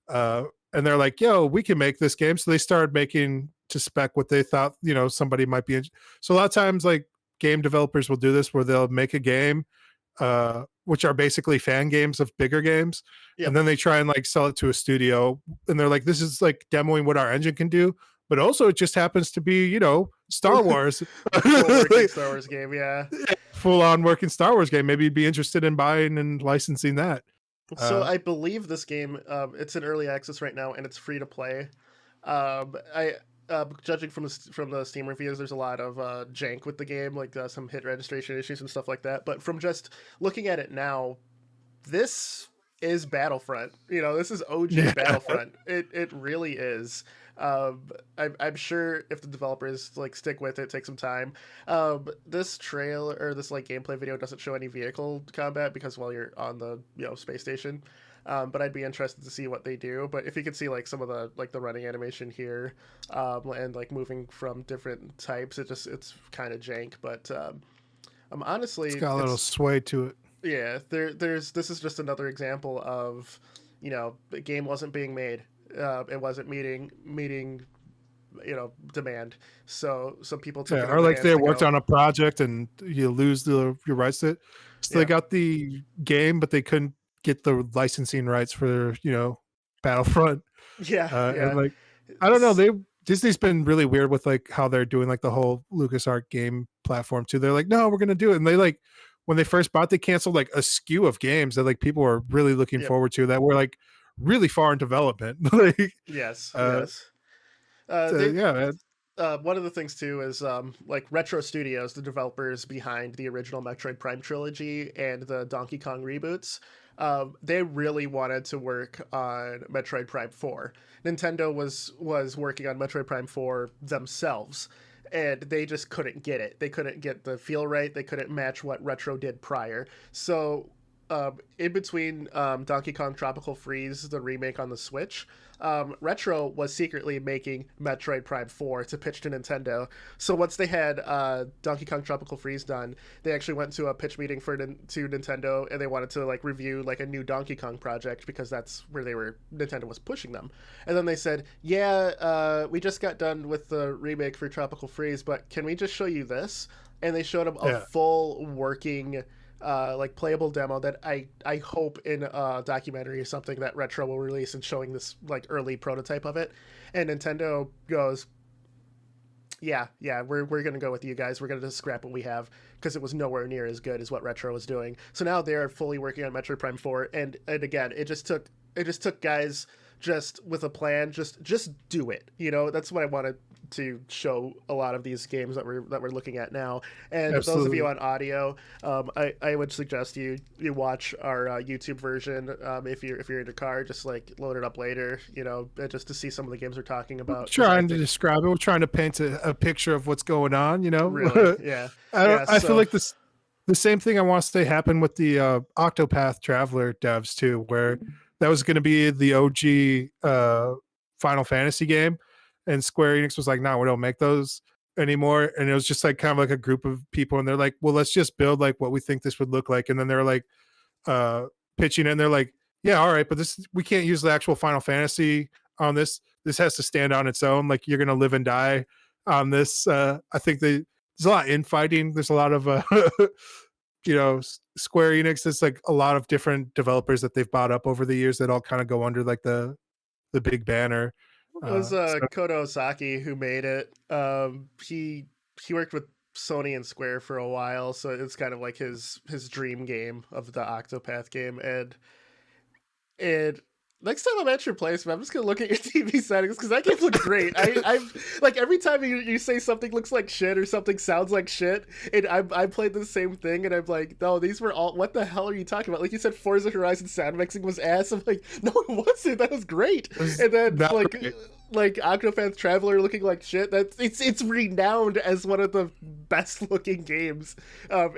Uh, and they're like, yo, we can make this game. So they started making to spec what they thought, somebody might be. So a lot of times like game developers will do this where they'll make a game which are basically fan games of bigger games, and Yep. then they try and like sell it to a studio, and they're like, "This is like demoing what our engine can do," but also it just happens to be, Star Wars, A full working Star Wars game. Yeah. full on working Star Wars game. Maybe you'd be interested in buying and licensing that. So Uh, I believe this game, it's in early access right now, and it's free to play. I judging from the Steam reviews, there's a lot of jank with the game, like some hit registration issues and stuff like that. But from just looking at it now, this is Battlefront. This is OG yeah, Battlefront. It really is. I'm sure if the developers like stick with it, take some time. This trail or this like gameplay video doesn't show any vehicle combat because while you're on the space station. But I'd be interested to see what they do. But if you could see like some of the like the running animation here, and like moving from different types, it's kind of jank. But it's honestly, got a little it's sway to it. yeah. There's this is just another example of the game wasn't being made. It wasn't meeting demand. So some people took Yeah, it or in their like hands they to worked go, on a project and you lose your rights to it. So they yeah, got the game, but they couldn't get the licensing rights for Battlefront. yeah, And yeah. like I don't know, Disney's been really weird with like how they're doing like the whole LucasArts game platform too. They're like, no, we're gonna do it, and they like when they first bought, they canceled like a skew of games that like people were really looking Yep. forward to that were like really far in development. like, Yes. uh, Yes. so, They yeah, man. one of the things too is like Retro Studios, the developers behind the original Metroid Prime trilogy and the Donkey Kong reboots. They really wanted to work on Metroid Prime 4. Nintendo was working on Metroid Prime 4 themselves, and they just couldn't get it. They couldn't get the feel right. They couldn't match what Retro did prior. So in between Donkey Kong Tropical Freeze, the remake on the Switch, Retro was secretly making Metroid Prime 4 to pitch to Nintendo. So once they had Donkey Kong Tropical Freeze done, they actually went to a pitch meeting to Nintendo, and they wanted to like review like a new Donkey Kong project because that's where Nintendo was pushing them. And then they said, "Yeah, we just got done with the remake for Tropical Freeze, but can we just show you this?" And they showed them a Yeah. full working like playable demo that I hope in a documentary or something that Retro will release and showing this like early prototype of it. And Nintendo goes, Yeah, we're gonna go with you guys. We're gonna just scrap what we have because it was nowhere near as good as what Retro was doing. So now they're fully working on Metroid Prime 4, and again, it just took guys just with a plan, just do it. That's what I wanted to show a lot of these games that we're looking at now. And those of you Absolutely. on audio, I would suggest you watch our YouTube version. If you're in the car, just like load it up later, just to see some of the games we're talking We're about. Because I trying to think describe it. We're trying to paint a picture of what's going on. really, yeah, yeah. I feel So like this the same thing I want to say happened with the Octopath Traveler devs too, where that was going to be the OG Final Fantasy game, and Square Enix was like, "No, we don't make those anymore." And it was just like kind of like a group of people, and they're like, "Well, let's just build like what we think this would look like," and then they're like pitching it, and they're like, "Yeah, all right, but this we can't use the actual Final Fantasy on this. This has to stand on its own. Like you're gonna live and die on this." I think there's a lot of infighting. There's a lot of Square Enix. There's like a lot of different developers that they've bought up over the years that all kind of go under like the big banner. it was So Koto Osaki who made it. He worked with Sony and Square for a while, so it's kind of like his dream game of the Octopath game. And next time I'm at your place, man, I'm just gonna look at your TV settings because that game looks great. I've like every time you say something looks like shit or something sounds like shit, and I played the same thing, and I'm like, no, these were all. What the hell are you talking about? Like you said, Forza Horizon sound mixing was ass. I'm like, no, it wasn't. That was great. it was And then not like. great. Like Octopath Traveler looking like shit. It's renowned as one of the best looking games. I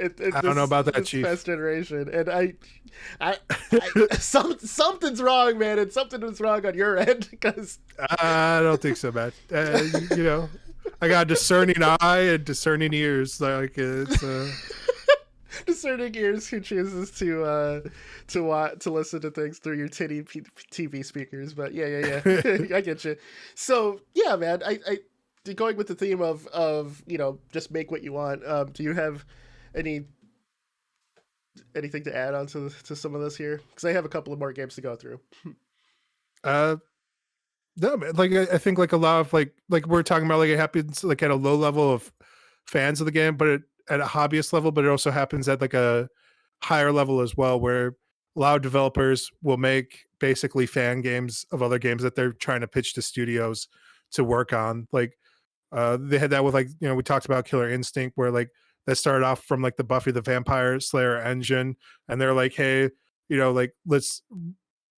don't know about that, this Chief. past generation, and something's wrong, man, and something is wrong on your end because I don't think so, man. I got a discerning eye and discerning ears. Like it's. discerning ears who chooses to listen to things through your titty TV speakers. But yeah, I get you. So yeah, man, I going with the theme of just make what you want. Do you have any anything to add on to some of this here? Because I have a couple of more games to go through. Uh, no, man, like I think like a lot of like we're talking about like it happens like at a low level of fans of the game, but at a hobbyist level, but it also happens at like a higher level as well, where a lot of developers will make basically fan games of other games that they're trying to pitch to studios to work on. Like they had that with like we talked about Killer Instinct, where like that started off from like the Buffy the Vampire Slayer engine, and they're like, hey, like let's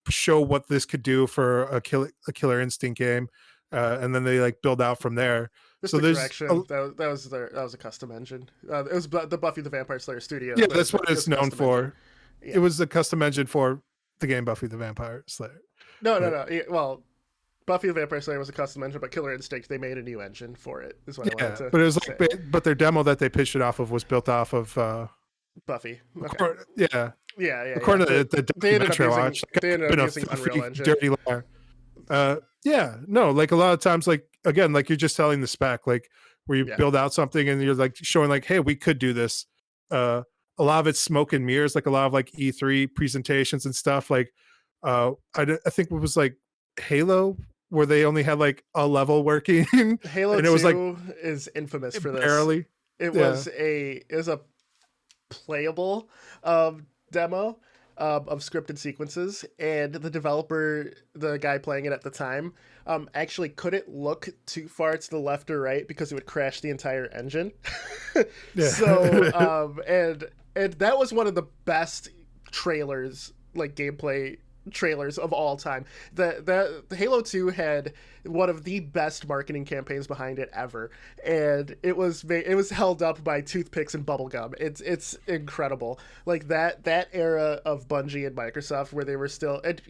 show what this could do for a Killer Instinct game, and then they like build out from there. Just So a there's correction. That was a custom engine. It was the Buffy the Vampire Slayer Studios. yeah, But that's what it it's was a known custom for. engine. Yeah. It was a custom engine for the game Buffy the Vampire Slayer. But No. Well, Buffy the Vampire Slayer was a custom engine, but Killer Instinct they made a new engine for it. Is what I yeah, wanted to but it was say. like, but their demo that they pitched it off of was built off of. Buffy. Okay. Yeah, Yeah. according to the They ended up documentary I using watched, like, they I've ended up been using a Unreal freaking Engine. dirty liar. Yeah, no, like a lot of times, like again, like you're just telling the spec, like where you Yeah. build out something and you're like showing like, hey, we could do this. A lot of it's smoke and mirrors, like a lot of like E3 presentations and stuff. Like, I think it was like Halo, where they only had like a level working, and Halo it was like 2 is infamous for this. barely. It Yeah, was a playable demo of scripted sequences, and the developer, the guy playing it at the time, actually couldn't look too far to the left or right because it would crash the entire engine. yeah. So and that was one of the best trailers, like gameplay trailers of all time. The Halo 2 had one of the best marketing campaigns behind it ever, and it was held up by toothpicks and bubblegum. It's incredible. Like that era of Bungie and Microsoft, where they were still, and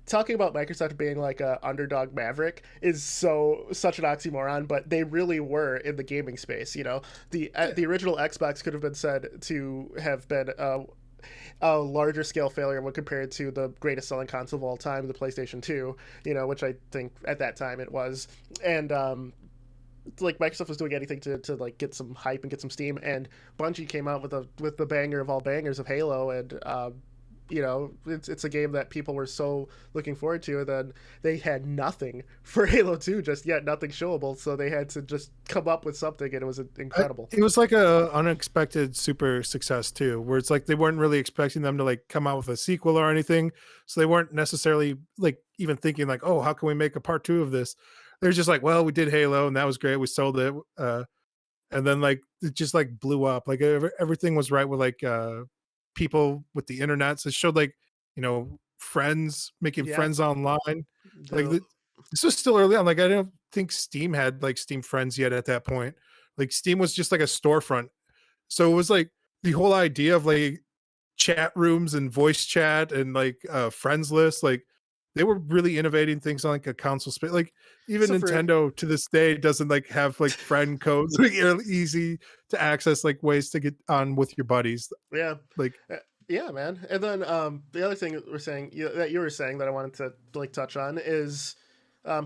talking about Microsoft being like a underdog maverick is such an oxymoron, but they really were in the gaming space. The original Xbox could have been said to have been a larger scale failure when compared to the greatest selling console of all time, the PlayStation 2, which I think at that time it was. And like Microsoft was doing anything to like get some hype and get some steam, and Bungie came out with the banger of all bangers of Halo, and it's a game that people were so looking forward to, and then they had nothing for Halo 2 just yet, nothing showable, so they had to just come up with something, and it was incredible. It was like a unexpected super success too, where it's like they weren't really expecting them to like come out with a sequel or anything, so they weren't necessarily like even thinking like, oh, how can we make a part two of this? They're just like, well, we did Halo and that was great, we sold it, and then like it just like blew up, like everything was right with like people with the internet, so it showed like friends making Yeah, friends online, like the, this was still early on, like I don't think Steam had like Steam friends yet at that point. Like Steam was just like a storefront, so it was like the whole idea of like chat rooms and voice chat and like friends lists, like they were really innovating things on like a console space. Like even so for Nintendo to this day doesn't like have like friend codes, like easy to access, like ways to get on with your buddies. Yeah. Like Uh, Yeah, man. And then the other thing that that you were saying that I wanted to like touch on is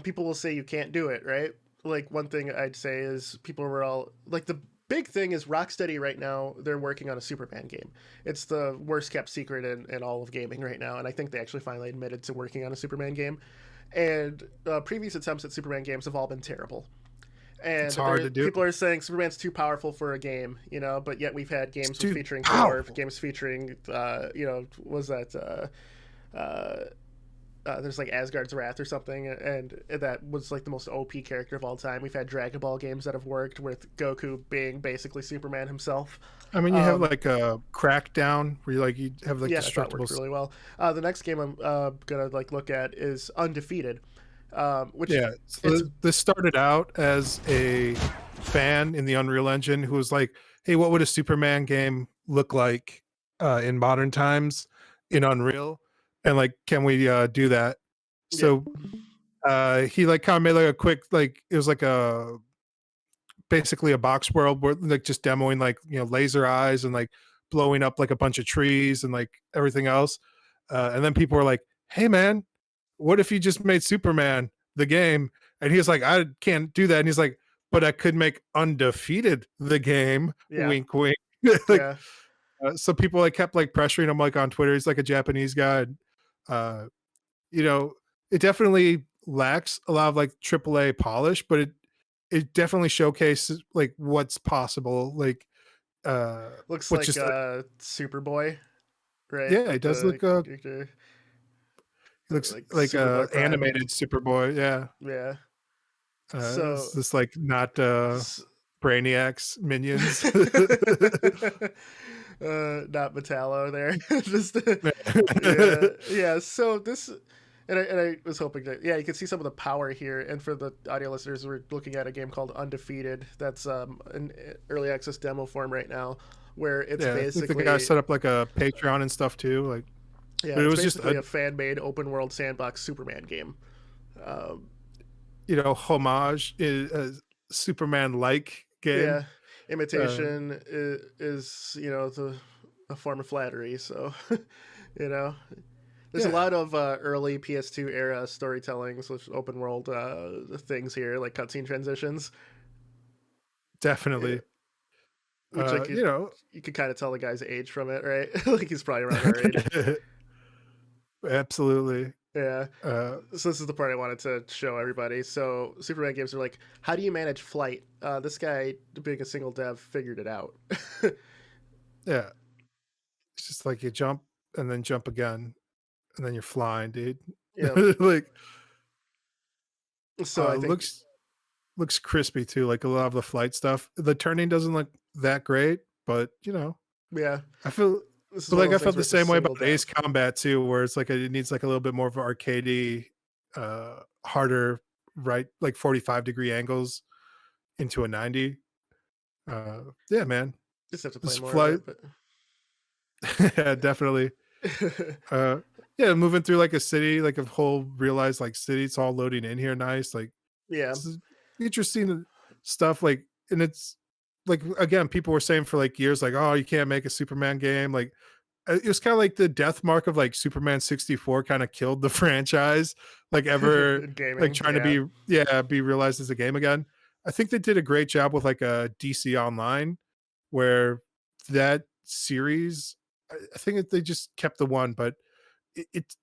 people will say you can't do it, right? Like one thing I'd say is people were all like the big thing is Rocksteady right now, they're working on a Superman game. It's the worst kept secret in all of gaming right now, and I think they actually finally admitted to working on a Superman game. And previous attempts at Superman games have all been terrible. it's And hard to do. people are saying Superman's too powerful for a game, but yet we've had It's games too featuring Thor, powerful. games featuring, was that, there's like Asgard's Wrath or something, and that was like the most OP character of all time. We've had Dragon Ball games that have worked with Goku being basically Superman himself. I mean, you have Um, like a crackdown where you have like yeah, I thought it destructible. worked really well. The next game I'm gonna like look at is Undefeated, which Yeah, it's so this started out as a fan in the Unreal Engine who was like, "Hey, what would a Superman game look like in modern times in Unreal? And like, can we do that?" yeah, So he like kind of made like a quick like it was like a basically a box world where like just demoing like laser eyes and like blowing up like a bunch of trees and like everything else, and then people were like, "Hey, man, what if you just made Superman the game?" And he was like, "I can't do that." And he's like, "But I could make Undefeated the game." yeah, Wink, wink. Like, yeah. so people like kept like pressuring him like on Twitter. He's like a Japanese guy. And, uh, you know, it definitely lacks a lot of like AAA polish, but it definitely showcases like what's possible. Like, uh, Looks what's like just like Superboy, right? yeah, it Like does the look character, looks like like Superboy Prime. animated Superboy. Yeah. Yeah. It's So, just like not s- Brainiac's minions. not Metallo there. Just yeah, yeah. So this, and I was hoping that you can see some of the power here. And for the audio listeners, we're looking at a game called Undefeated. That's an early access demo form right now, where it's Yeah, I think the guy basically set up like a Patreon and stuff too. Like, yeah, but it it's was just basically a a fan made open world sandbox Superman game. Um, homage, a Superman like game. yeah, Uh, imitation is the a form of flattery. So you know, there's a yeah, lot of early PS2 era storytelling, so open world things here, like cutscene transitions, yeah, definitely. which like You know, you could kind of tell the guy's age from it, right? Like he's probably around our age. absolutely. Yeah. Uh, So this is the part I wanted to show everybody. So Superman games are like, how do you manage flight? This guy, being a single dev, figured it out. yeah, it's just like you jump and then jump again, and then you're flying, dude. Yep. Like, So I think, looks crispy too. Like a lot of the flight stuff. The turning doesn't look that great, but yeah, I feel this is but one of like those I things felt where the it's a same way single about Ace dev. Combat too, where it's like it needs like a little bit more of an arcadey, harder, right, like 45-degree angles into a 90. Yeah, man, Just have to play this more of flight, it, but yeah, definitely. Uh, yeah, moving through like a city, like a whole realized like city, it's all loading in here, nice, like yeah, this is interesting stuff. Like, and it's like again, people were saying for like years, like, oh, you can't make a Superman game, like it was kind of like the death mark of like Superman 64 kind of killed the franchise, like ever in like gaming, trying to yeah, be realized as a game again. I think they did a great job with like a DC Online where that series I think that they just kept the one, but it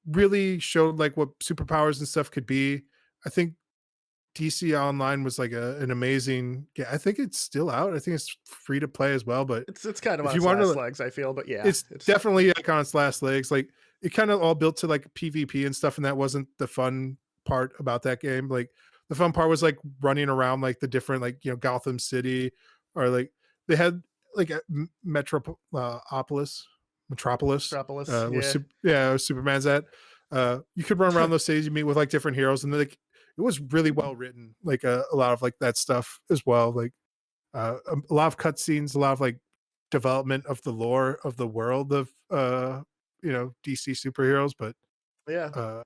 really showed like what superpowers and stuff could be. I think DC Online was like an amazing. Yeah, I think it's still out. I think it's free to play as well. But It's kind of if on you its want last to, legs, I feel, but yeah, it's it's definitely like on its last legs. Like it kind of all built to like PvP and stuff, and that wasn't the fun part about that game. Like the fun part was like running around like the different like Gotham City, or like they had like a Metropolis, Metropolis. Yeah, where Superman's at. You could run around those cities, you meet with like different heroes, and like it was really well written. Like a lot of like that stuff as well. Like a lot of cutscenes, a lot of like development of the lore of the world of DC superheroes. But yeah, uh,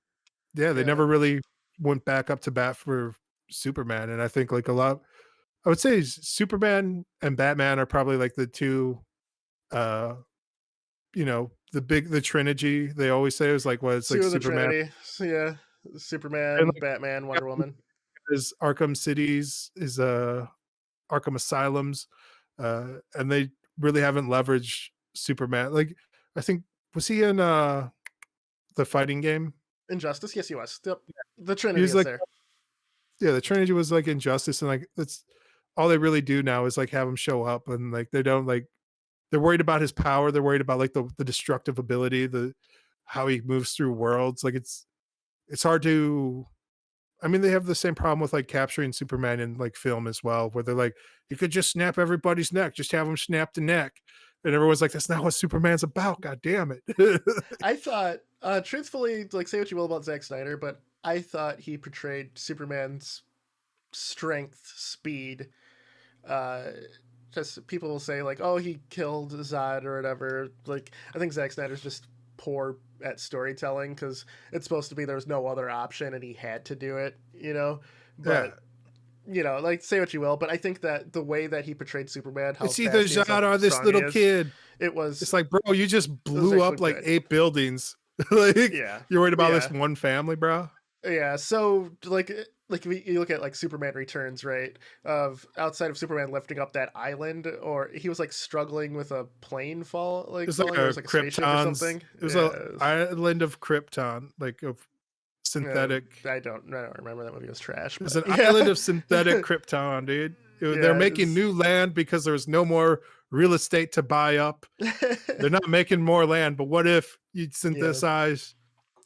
yeah, they yeah. never really went back up to bat for Superman, and I think like a lot. I would say Superman and Batman are probably like the two. Uh, the trilogy they always say is like what it's like Two of the Superman Trinity. So, yeah, and Superman, like Batman, Wonder Woman. is Arkham Cities is Arkham Asylums, and they really haven't leveraged Superman. Like I think was he in the fighting game? Injustice. Yes, he was. Yep. The He Trinity was is like there. yeah, the trilogy was like Injustice, and like that's all they really do now is like have him show up, and like they don't like they're worried about his power, they're worried about like the destructive ability, the how he moves through worlds. Like it's hard to I mean, they have the same problem with like capturing Superman in like film as well, where they're like, you could just snap everybody's neck, just have him snap the neck. And everyone's like, that's not what Superman's about. God damn it. I thought, truthfully, like say what you will about Zack Snyder, but I thought he portrayed Superman's strength, speed. Uh, just people will say like, oh, he killed Zod or whatever. Like I think Zack Snyder's just poor at storytelling because it's supposed to be there was no other option and he had to do it, you know. Yeah. But like say what you will, but I think that the way that he portrayed Superman, how It's either fast he is, how Zod or this strong he little is, kid. it was It's like, bro, you just it was blew up actually like good. 8 buildings. Like, Yeah, you're worried about this yeah, one family, bro? yeah. So like if you look at like Superman Returns, right? Of outside of Superman lifting up that island, or he was like struggling with a plane It's like falling, or it a was like a spaceship or Krypton's, something. it was Yeah, a island of Krypton, like of synthetic. I don't remember that movie was trash, It was but an island yeah, of synthetic Krypton, dude. They're yeah. making new land because there's no more real estate to buy up. They're not making more land, but what if you Yeah, synthesize?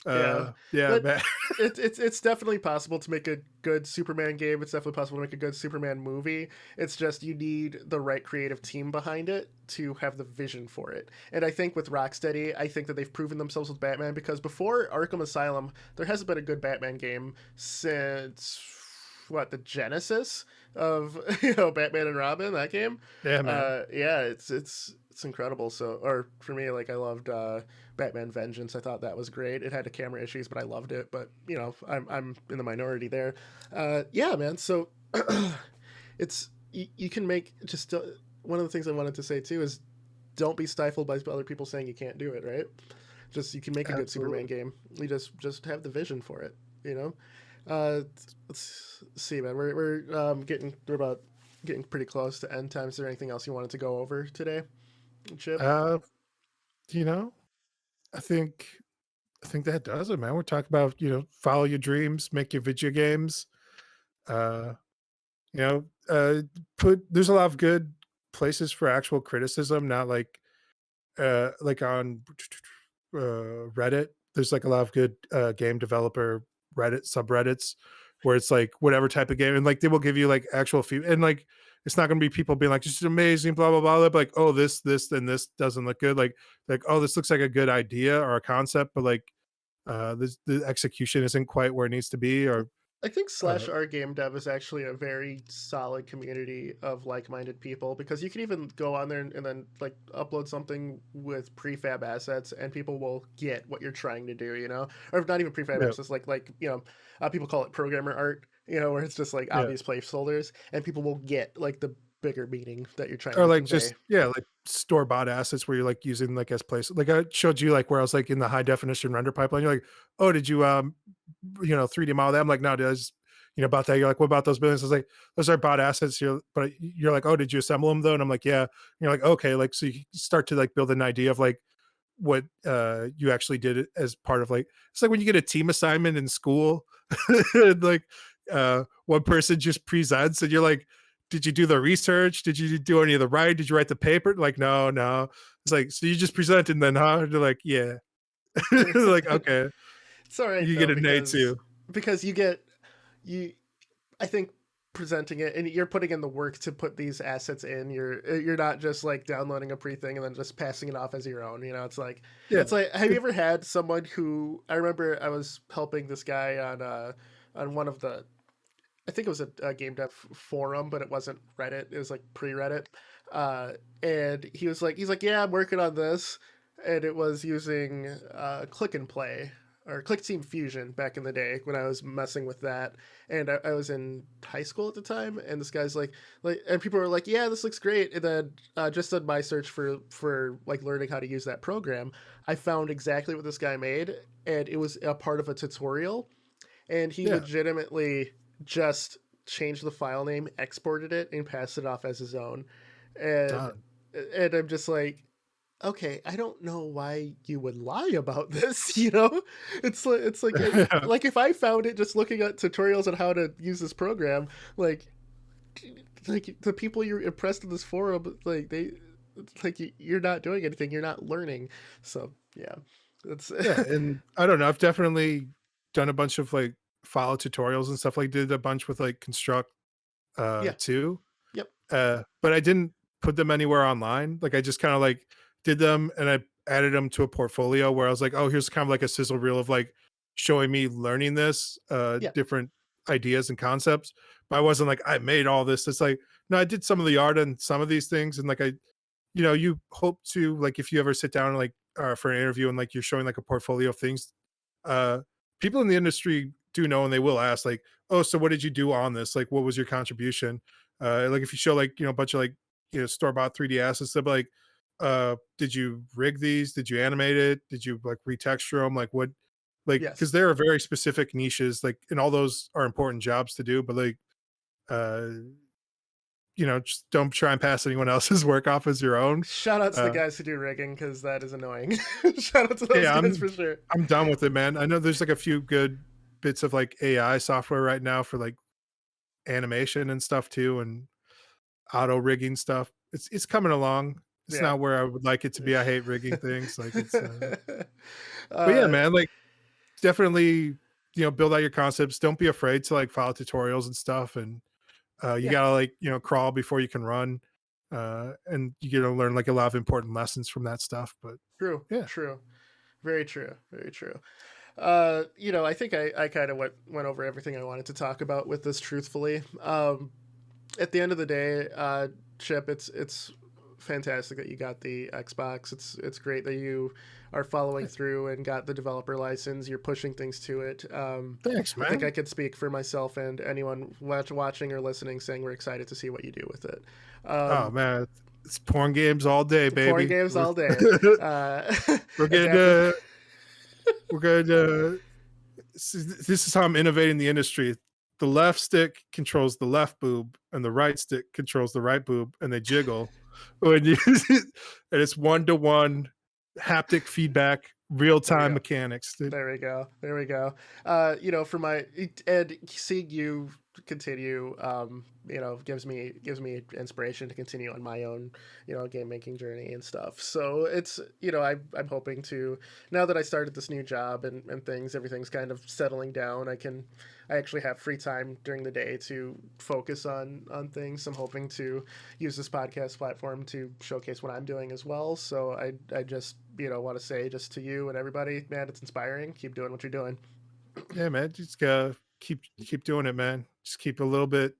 yeah, Yeah, but man. it's definitely possible to make a good Superman game. It's definitely possible to make a good Superman movie. It's just you need the right creative team behind it to have the vision for it. And I think with Rocksteady, I think that they've proven themselves with Batman because before Arkham Asylum, there hasn't been a good Batman game since what the genesis of Batman and Robin, that game. Yeah, man. Yeah, it's incredible. So, or for me, like I loved Batman Vengeance. I thought that was great. It had the camera issues, but I loved it. But I'm in the minority there. Yeah, man. So it's you can make just one of the things I wanted to say too is don't be stifled by other people saying you can't do it. Right? Just you can make a good Superman Absolutely. game. You just have the vision for it. You know. Let's see, man. We're about getting pretty close to end time. Is there anything else you wanted to go over today, Chip? Uh, you know, I think I think that does it, man. We're talking about, follow your dreams, make your video games. Uh, you know, put there's a lot of good places for actual criticism, not like on Reddit. There's like a lot of good game developer Reddit subreddits where it's like whatever type of game, and like they will give you like actual and like it's not going to be people being like, "This is amazing," blah blah blah. They'll be like, "Oh, this, and this doesn't look good." Like, "Oh, this looks like a good idea or a concept, but like the execution isn't quite where it needs to be." Or I think uh, slash r game dev is actually a very solid community of like-minded people because you can even go on there and then like upload something with prefab assets and people will get what you're trying to do, or if not even prefab yeah, assets, like people call it programmer art, where it's just like yeah. obvious placeholders and people will get like the bigger meaning that you're trying Or to like convey. just yeah, like store bought assets where you're like using like as place. Like I showed you like where I was like in the high definition render pipeline. You're like, oh, did you 3D model that? I'm like, no, dude, about that. You're like, what about those buildings? I was like, those are bought assets. You're like, oh, did you assemble them though? And I'm like, yeah. And you're like, okay, like so you start to like build an idea of like what you actually did as part of like it's like when you get a team assignment in school, and like one person just presents and you're like, did you do the research? Did you do any of the writing? Did you write the paper? Like, no, no. It's like, so you just present and then huh? They're like, yeah. Like, okay. It's all right You though get an A too. because you get you. I think presenting it and you're putting in the work to put these assets in. You're not just like downloading a pre thing and then just passing it off as your own. You know, Yeah. it's like have you ever had someone who I remember I was helping this guy on one of the I think it was a game dev forum, but it wasn't Reddit. It was like pre-Reddit. And he's like, yeah, I'm working on this, and it was using Click and Play or Click Team Fusion back in the day when I was messing with that. And I was in high school at the time, and this guy's and people were like, yeah, this looks great. And then just on my search for like learning how to use that program, I found exactly what this guy made, and it was a part of a tutorial, and he Yeah. legitimately just changed the file name, exported it, and passed it off as his own. And Done. and I'm just like, okay, I don't know why you would lie about this. You know, it's Yeah. like if I found it just looking at tutorials on how to use this program, like the people you're impressed in this forum, like you're not doing anything, you're not learning. So yeah, that's Yeah. And I don't know. I've definitely done a bunch of like file tutorials and stuff. Like did a bunch with like construct yeah, too. yep, But I didn't put them anywhere online. Like I just kind of like did them and I added them to a portfolio where I was like, oh, here's kind of like a sizzle reel of like showing me learning this, yeah, different ideas and concepts. But I wasn't like, I made all this. It's like, no, I did some of the art and some of these things. And like you hope to like if you ever sit down and like for an interview and like you're showing like a portfolio of things, uh people in the industry do know and they will ask like, oh, so what did you do on this? Like what was your contribution? Like if you show like a bunch of like store bought 3D assets, they'll be like, did you rig these? Did you animate it? Did you like retexture them? Like what? Like because yes. there are very specific niches, like and all those are important jobs to do. But like, uh, just don't try and pass anyone else's work off as your own. Shout out to the Uh, guys who do rigging because that is annoying. Shout out to those yeah, guys for sure. I'm done with it, man. I know there's like a few good bits of like AI software right now for like animation and stuff too, and auto rigging stuff. It's coming along. It's Yeah. not where I would like it to be. I hate rigging things. Like it's but yeah, uh, man, like definitely, build out your concepts. Don't be afraid to like file tutorials and stuff. And you yeah, gotta like, crawl before you can run. And you get to learn like a lot of important lessons from that stuff. But true, yeah. true, very true, very true. I think I kind of went over everything I wanted to talk about with this truthfully. At the end of the day, Chip, it's fantastic that you got the Xbox. It's great that you are following through and got the developer license. You're pushing things to it. Thanks, I think I man. could speak for myself and anyone watching or listening, saying we're excited to see what you do with it. Oh Um, man. It's porn games all day, Porn baby. games We're, all day. Uh, we're adapting. gonna we're gonna this is how I'm innovating the industry. The left stick controls the left boob, and the right stick controls the right boob, and they jiggle when you and it's 1-to-1 haptic feedback, real There we time go. mechanics. Dude. There we go. There we go. For my and seeing you continue, gives me inspiration to continue on my own, game making journey and stuff. So it's, I'm hoping to now that I started this new job and things, everything's kind of settling down. I actually have free time during the day to focus on things. I'm hoping to use this podcast platform to showcase what I'm doing as well. So I just want to say just to you and everybody, man, it's inspiring. Keep doing what you're doing. Yeah, man. Just gotta keep doing it, man. Just keep a little bit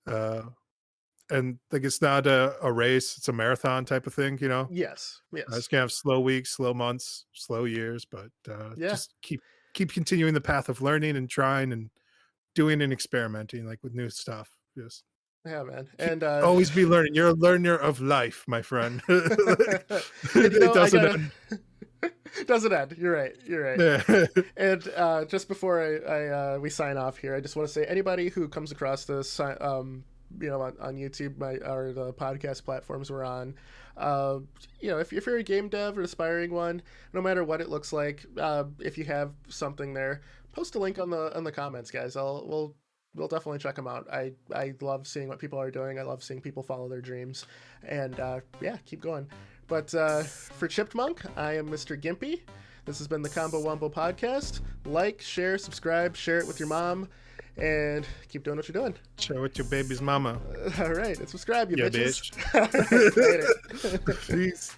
uh and like it's not a race, it's a marathon type of thing, Yes, It's yes, gonna have slow weeks, slow months, slow years, but yeah, just keep continuing the path of learning and trying and doing and experimenting like with new stuff. Just yeah, man. keep And always be learning. You're a learner of life, my friend. and It I doesn't gotta end. doesn't end. You're right. You're right. Yeah. And just before we sign off here, I just want to say anybody who comes across this, on YouTube or the podcast platforms we're on, if you're a game dev or aspiring one, no matter what it looks like, if you have something there, post a link on the comments, guys. We'll definitely check them out. I love seeing what people are doing. I love seeing people follow their dreams, and keep going. But for Chipped Monk, I am Mr. Gimpy. This has been the Combo Wombo podcast. Like, share, subscribe, share it with your mom, and keep doing what you're doing. Share with your baby's mama. All right, and subscribe, you bitches. Bitch. All right, later. Peace.